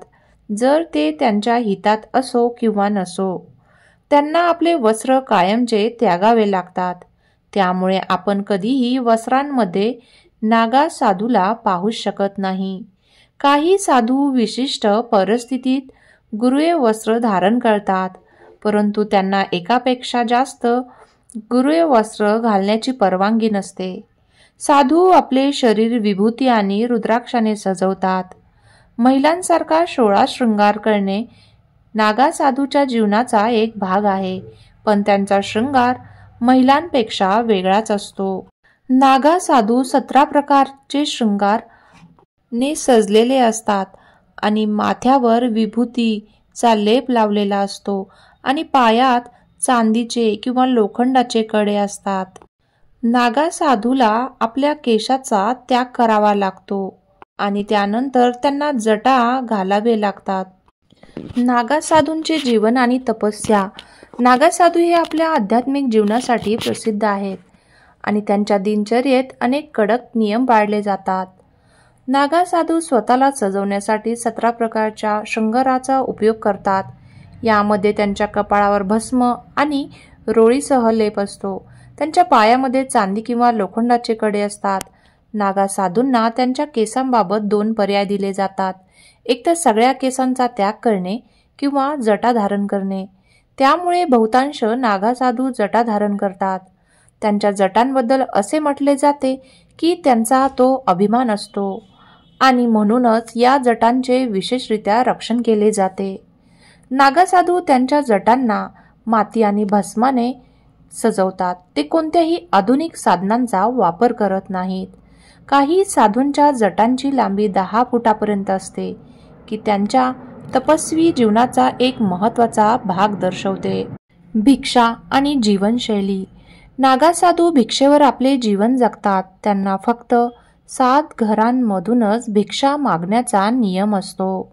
जर ते त्यांच्या हितात असो किंवा नसो. त्यांना आपले वस्त्र कायमचे त्यागावे लागतात. त्यामुळे आपण कधीही वस्त्रांमध्ये नागा साधूला पाहू शकत नाही. काही साधू विशिष्ट परिस्थितीत गुरुये वस्त्र धारण करतात, परंतु त्यांना एकापेक्षा जास्त गुरुये वस्त्र घालण्याची परवानगी नसते. साधू आपले शरीर विभूती आणि रुद्राक्षाने सजवतात. महिलांसारखा 16 शृंगार करणे नागा साधूच्या जीवनाचा एक भाग आहे, पण त्यांचा शृंगार महिलांपेक्षा वेगळाच असतो. नागा साधू 17 प्रकारचे शृंगार ने सजलेले असतात आणि माथ्यावर विभूतीचा लेप लावलेला असतो आणि पायात चांदीचे किंवा लोखंडाचे कडे असतात. नागा साधूला आपल्या केशाचा त्याग करावा लागतो आणि त्यानंतर त्यांना जटा घालावे लागतात. नागा साधूंचे जीवन आणि तपस्या. नागा साधू हे आपल्या आध्यात्मिक जीवनासाठी प्रसिद्ध आहेत आणि त्यांच्या दिनचर्येत अनेक कडक नियम पाळले जातात. नागा साधू स्वतःला सजवण्यासाठी 17 प्रकारच्या शृंगाराचा उपयोग करतात. यामध्ये त्यांच्या कपाळावर भस्म आणि रोळीसह लेप असतो. त्यांच्या पायामध्ये चांदी किंवा लोखंडाचे कडे असतात. नागा साधूंना त्यांच्या केसांबाबत 2 पर्याय दिले जातात. एक तर सगळ्या केसांचा त्याग करणे किंवा जटा धारण करणे. त्यामुळे बहुतांश नागा साधू जटा धारण करतात. त्यांच्या जटांबद्दल असे म्हटले जाते की त्यांचा तो अभिमान असतो आणि म्हणूनच या जटांचे विशेषरित्या रक्षण केले जाते. नागा साधू त्यांच्या जटांना माती आणि भस्माने सजवतात. ते कोणत्याही आधुनिक साधनांचा वापर करत नाहीत. काही साधूंच्या जटांची लांबी 10 फुटापर्यंत असते, की त्यांच्या तपस्वी जीवनाचा एक महत्त्वाचा भाग दर्शवते. भिक्षा आणि जीवनशैली. नागा साधू भिक्षेवर आपले जीवन जगतात. त्यांना फक्त 7 घरांमधूनच भिक्षा मागण्याचा नियम असतो.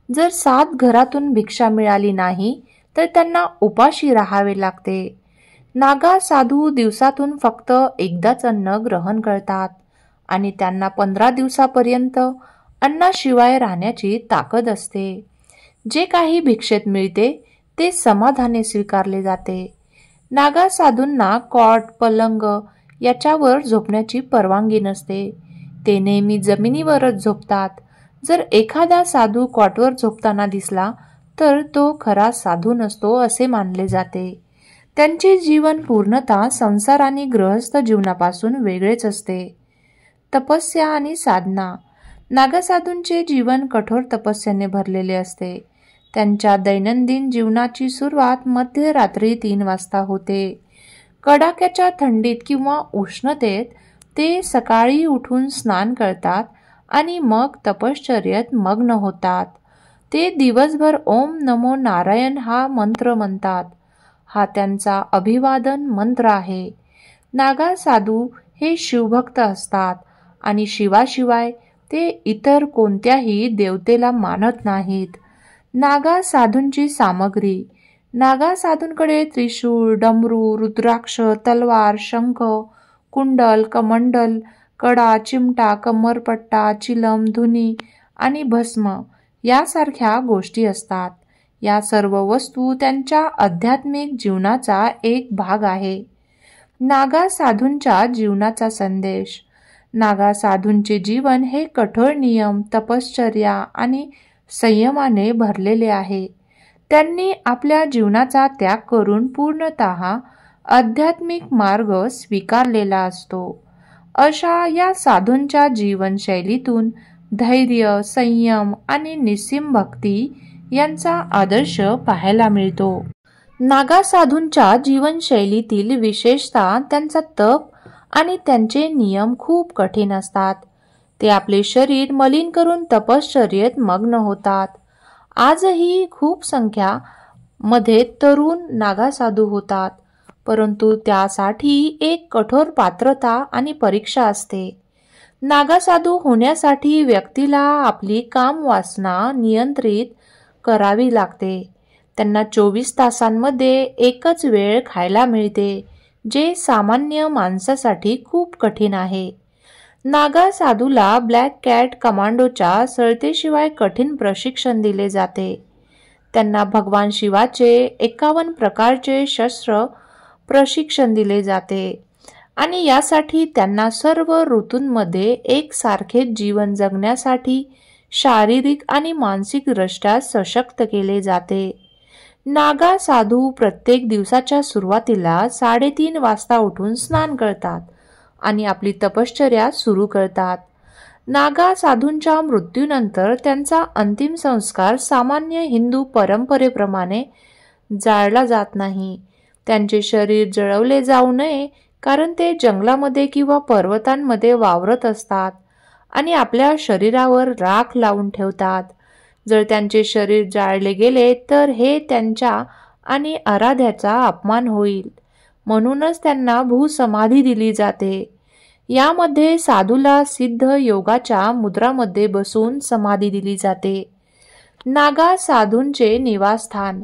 जर 7 घरातून भिक्षा मिळाली नाही तर त्यांना उपाशी राहावे लागते. नागा साधू दिवसातून फक्त एकदाच अन्न ग्रहण करतात आणि त्यांना 15 दिवसापर्यंत अन्नाशिवाय राहण्याची ताकद असते. जे काही भिक्षेत मिळते ते समाधाने स्वीकारले जाते. नागा साधूंना कॉट, पलंग याच्यावर झोपण्याची परवानगी नसते. ते नेहमी जमिनीवरच झोपतात. जर एखादा साधू कॉटवर झोपताना दिसला तर तो खरा साधू नसतो असे मानले जाते. त्यांचे जीवन पूर्णतः संसार आणि गृहस्थ जीवनापासून वेगळेच असते. तपस्या आणि साधना. नागा साधूंचे जीवन कठोर तपस्याने भरलेले असते. त्यांच्या दैनंदिन जीवनाची सुरुवात मध्यरात्री 3 वाजता होते. कडाक्याच्या थंडीत किंवा उष्णतेत ते सकाळी उठून स्नान करतात आणि मग तपश्चर्येत मग्न होतात. ते दिवसभर ओम नमो नारायण हा मंत्र म्हणतात. हा त्यांचा अभिवादन मंत्र आहे. नागा साधू हे शिवभक्त असतात आणि शिवाशिवाय ते इतर कोणत्याही देवतेला मानत नाहीत. नागा साधूंची सामग्री. नागा साधूंकडे त्रिशूळ, डमरू, रुद्राक्ष, तलवार, शंख, कुंडल, कमंडल, कडा, चिमटा, कमरपट्टा, चिलम, धुनी आणि भस्म यासारख्या गोष्टी असतात. या सर्व वस्तू त्यांच्या आध्यात्मिक जीवनाचा एक भाग आहे. नागा साधूंच्या जीवनाचा संदेश. नागा साधूंचे जीवन हे कठोर नियम, तपश्चर्या आणि संयमाने भरलेले आहे. त्यांनी आपल्या जीवनाचा त्याग करून पूर्णतः आध्यात्मिक मार्ग स्वीकारलेला असतो. अशा या साधूंच्या जीवनशैलीतून धैर्य, संयम आणि निस्सीम भक्ती यांचा आदर्श पाहायला मिळतो. नागा साधूंच्या जीवनशैलीतील विशेषतः त्यांचा तप आणि त्यांचे नियम खूप कठीण असतात. ते आपले शरीर मलिन करून तपश्चर्येत मग्न होतात. आजही खूप संख्या मध्ये तरुण नागा साधू होतात, परंतु त्यासाठी एक कठोर पात्रता आणि परीक्षा असते. नागा साधू होण्यासाठी व्यक्तीला आपली काम वासना नियंत्रित करावी लागते. त्यांना 24 तासांमध्ये एकच वेळ खायला मिळते, जे सामान्य माणसासाठी खूप कठीण आहे. नागा साधूला ब्लॅक कॅट कमांडोच्या सळतेशिवाय कठीण प्रशिक्षण दिले जाते. त्यांना भगवान शिवाचे 51 प्रकारचे शस्त्र प्रशिक्षण दिले जाते आणि यासाठी त्यांना सर्व ऋतूंमध्ये एकसारखे जीवन जगण्यासाठी शारीरिक आणि मानसिकदृष्ट्या सशक्त केले जाते. नागा साधू प्रत्येक दिवसाच्या सुरुवातीला 3:30 वाजता उठून स्नान करतात आणि आपली तपश्चर्या सुरू करतात. नागा साधूंच्या मृत्यूनंतर त्यांचा अंतिम संस्कार सामान्य हिंदू परंपरेप्रमाणे जाळला जात नाही. त्यांचे शरीर जळवले जाऊ नये, कारण ते जंगलामध्ये किंवा पर्वतांमध्ये वावरत असतात आणि आपल्या शरीरावर राख लावून ठेवतात. जर त्यांचे शरीर जाळले गेले तर हे त्यांच्या आणि आराध्याचा अपमान होईल. म्हणूनच त्यांना भूसमाधी दिली जाते. यामध्ये साधूला सिद्ध योगाच्या मुद्रामध्ये बसून समाधी दिली जाते. नागा साधूंचे निवासस्थान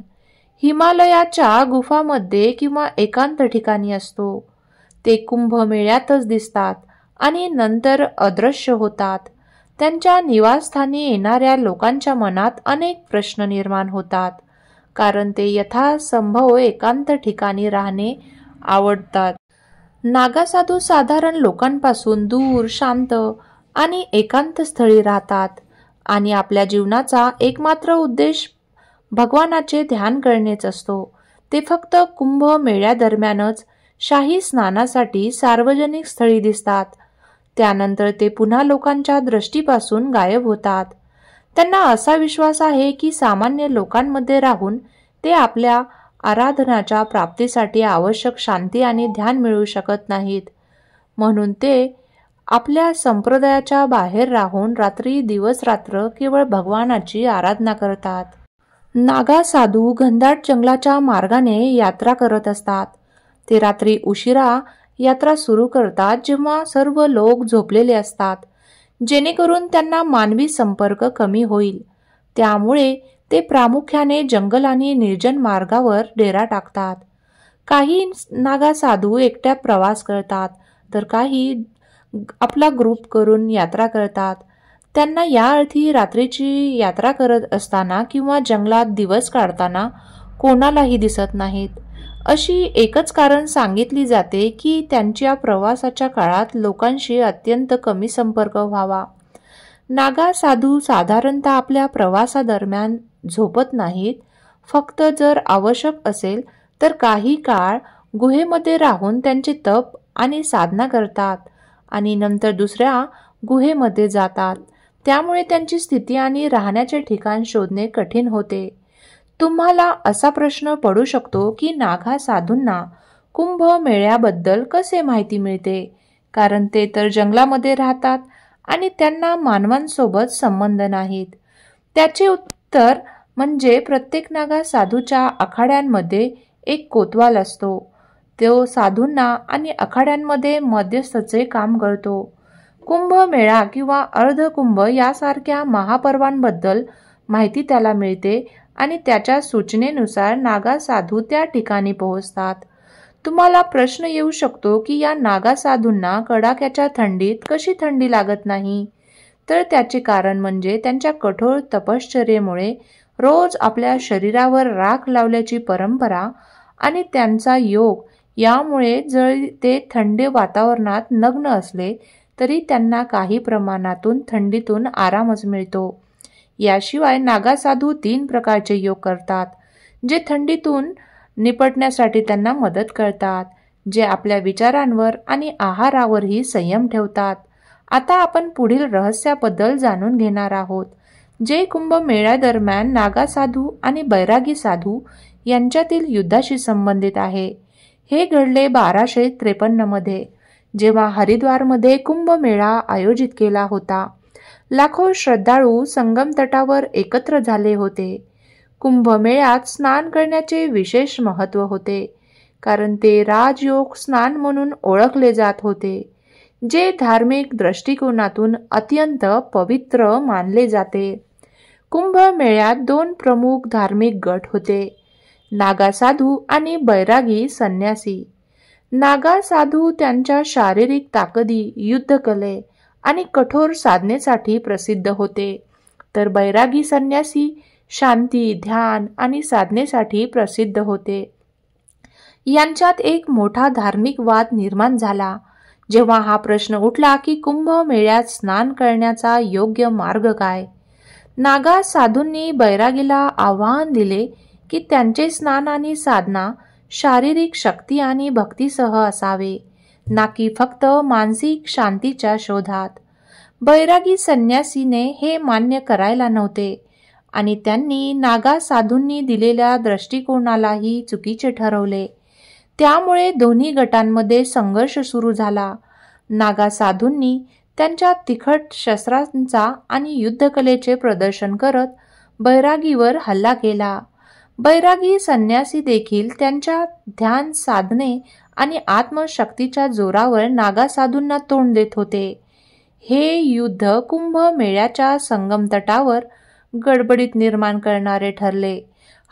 हिमालयाच्या गुफामध्ये किंवा एकांत ठिकाणी असतो. ते कुंभमेळ्यातच दिसतात आणि नंतर अदृश्य होतात. त्यांच्या निवासस्थानी येणाऱ्या लोकांच्या मनात अनेक प्रश्न निर्माण होतात, कारण ते यथासंभव एकांत ठिकाणी राहणे आवडतात. नागा साधू साधारण लोकांपासून दूर, शांत आणि एकांत स्थळी राहतात आणि आपल्या जीवनाचा एकमात्र उद्देश भगवानाचे ध्यान करणेच असतो. ते फक्त कुंभमेळ्यादरम्यानच शाही स्नानासाठी सार्वजनिक स्थळी दिसतात. त्यानंतर ते पुन्हा लोकांच्या दृष्टीपासून गायब होतात. त्यांना असा विश्वास आहे की सामान्य लोकांमध्ये राहून ते आपल्या आराधनाच्या प्राप्तीसाठी आवश्यक शांती आणि ध्यान मिळवू शकत नाहीत. म्हणून ते आपल्या संप्रदायाच्या बाहेर राहून रात्री दिवस रात्र केवळ भगवानाची आराधना करतात. नागा साधू घनदाट जंगलाच्या मार्गाने यात्रा करत असतात. ते रात्री उशिरा यात्रा सुरू करतात जेव्हा सर्व लोक झोपलेले असतात, जेणेकरून त्यांना मानवी संपर्क कमी होईल. त्यामुळे ते प्रामुख्याने जंगल आणि निर्जन मार्गावर डेरा टाकतात. काही नागा साधू एकट्या प्रवास करतात, तर काही आपला ग्रुप करून यात्रा करतात. त्यांना या अर्थी रात्रीची यात्रा करत असताना किंवा जंगलात दिवस काढताना कोणालाही दिसत नाहीत. अशी एकच कारण सांगितली जाते की त्यांच्या प्रवासाच्या काळात लोकांशी अत्यंत कमी संपर्क व्हावा. नागा साधू साधारणतः आपल्या प्रवासादरम्यान झोपत नाहीत. फक्त जर आवश्यक असेल तर काही काळ गुहेमध्ये राहून त्यांचे तप आणि साधना करतात आणि नंतर दुसऱ्या गुहेमध्ये जातात. त्यामुळे त्यांची स्थिती आणि राहण्याचे ठिकाण शोधणे कठीण होते. तुम्हाला असा प्रश्न पडू शकतो की नागा साधूंना कुंभमेळ्याबद्दल कसे माहिती मिळते, कारण ते तर जंगलामध्ये राहतात आणि त्यांना मानवांसोबत संबंध नाहीत. त्याचे उत्तर म्हणजे प्रत्येक नागा साधूच्या आखाड्यांमध्ये एक कोतवाल असतो. तो साधूंना आणि आखाड्यांमध्ये मध्यस्थचे काम करतो. कुंभमेळा किंवा अर्धकुंभ यासारख्या महापर्वांबद्दल माहिती त्याला मिळते आणि त्याच्या सूचनेनुसार नागा साधू त्या ठिकाणी पोहोचतात. तुम्हाला प्रश्न येऊ शकतो की या नागा साधूंना कडाक्याच्या थंडीत कशी थंडी लागत नाही? तर त्याचे कारण म्हणजे त्यांच्या कठोर तपश्चर्येमुळे रोज आपल्या शरीरावर राख लावल्याची परंपरा आणि त्यांचा योग. यामुळे जरी ते थंड वातावरणात नग्न असले तरी त्यांना काही प्रमाणातून थंडीतून आरामच मिळतो. याशिवाय नागासाधू 3 प्रकारचे योग करतात, जे थंडीतून निपटण्यासाठी त्यांना मदत करतात, जे आपल्या विचारांवर आणि आहारावरही संयम ठेवतात. आता आपण पुढील रहस्याबद्दल जाणून घेणार आहोत, जे कुंभमेळ्यादरम्यान नागासाधू आणि बैरागी साधू यांच्यातील युद्धाशी संबंधित आहे. हे घडले 1253 मध्ये, जेव्हा हरिद्वारमध्ये कुंभमेळा आयोजित केला होता. लाखो श्रद्धाळू संगम तटावर एकत्र झाले होते. कुंभमेळ्यात स्नान करण्याचे विशेष महत्त्व होते, कारण ते राजयोग स्नान म्हणून ओळखले जात होते, जे धार्मिक दृष्टिकोनातून अत्यंत पवित्र मानले जाते. कुंभमेळ्यात 2 प्रमुख धार्मिक गट होते, नागासाधू आणि बैरागी संन्यासी. नागासाधू त्यांच्या शारीरिक ताकदी, युद्धकले आणि कठोर साधनेसाठी प्रसिद्ध होते, तर बैरागी संन्यासी शांती, ध्यान आणि साधनेसाठी प्रसिद्ध होते. यांच्यात एक मोठा धार्मिक वाद निर्माण झाला, जेव्हा हा प्रश्न उठला की कुंभमेळ्यात स्नान करण्याचा योग्य मार्ग काय. नागा साधूंनी बैरागीला आव्हान दिले की त्यांचे स्नान आणि साधना शारीरिक शक्ती आणि भक्तीसह असावे, ना की फक्त मानसिक शांतीच्या शोधात. बैरागी संन्यासीने हे मान्य करायला नव्हते आणि त्यांनी नागा साधूंनी दिलेल्या दृष्टिकोनालाही चुकीचे ठरवले. त्यामुळे दोन्ही गटांमध्ये संघर्ष सुरू झाला. नागा साधूंनी त्यांच्या तिखट शस्त्रांचा आणि युद्धकलेचे प्रदर्शन करत बैरागीवर हल्ला केला. बैरागी संन्यासी देखील त्यांच्या ध्यान साधने आणि आत्मशक्तीच्या जोरावर नागा साधूंना तोंड देत होते. हे युद्ध कुंभमेळ्याच्या संगम तटावर गडबडीत निर्माण करणारे ठरले.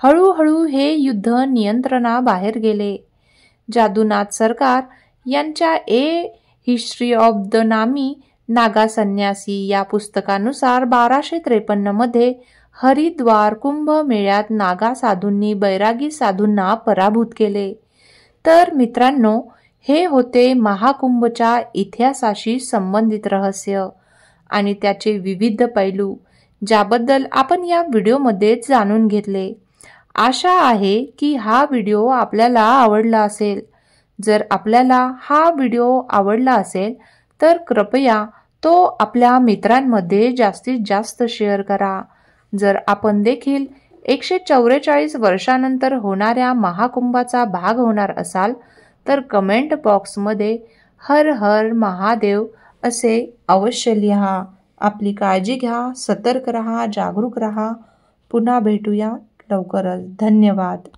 हळूहळू हे युद्ध नियंत्रणाबाहेर गेले. जादूनाथ सरकार यांच्या ए हिस्ट्री ऑफ द नामी नागा संन्यासी या पुस्तकानुसार 1253 मध्ये हरिद्वार कुंभमेळ्यात नागा साधूंनी बैरागी साधूंना पराभूत केले. तर मित्रांनो, हे होते महाकुंभच्या इतिहासाशी संबंधित रहस्य आणि त्याचे विविध पैलू, ज्याबद्दल आपण या व्हिडिओमध्ये जाणून घेतले. आशा आहे की हा व्हिडिओ आपल्याला आवडला असेल. जर आपल्याला हा व्हिडिओ आवडला असेल तर कृपया तो आपल्या मित्रांमध्ये जास्तीत जास्त शेअर करा. जर आपण देखील 144 वर्षानंतर होणाऱ्या महाकुंभाचा भाग होणार असाल तर कमेंट बॉक्समध्ये हर हर महादेव असे अवश्य लिहा. आपली काळजी घ्या, सतर्क रहा, जागरूक रहा. पुन्हा भेटूया लवकरच. धन्यवाद.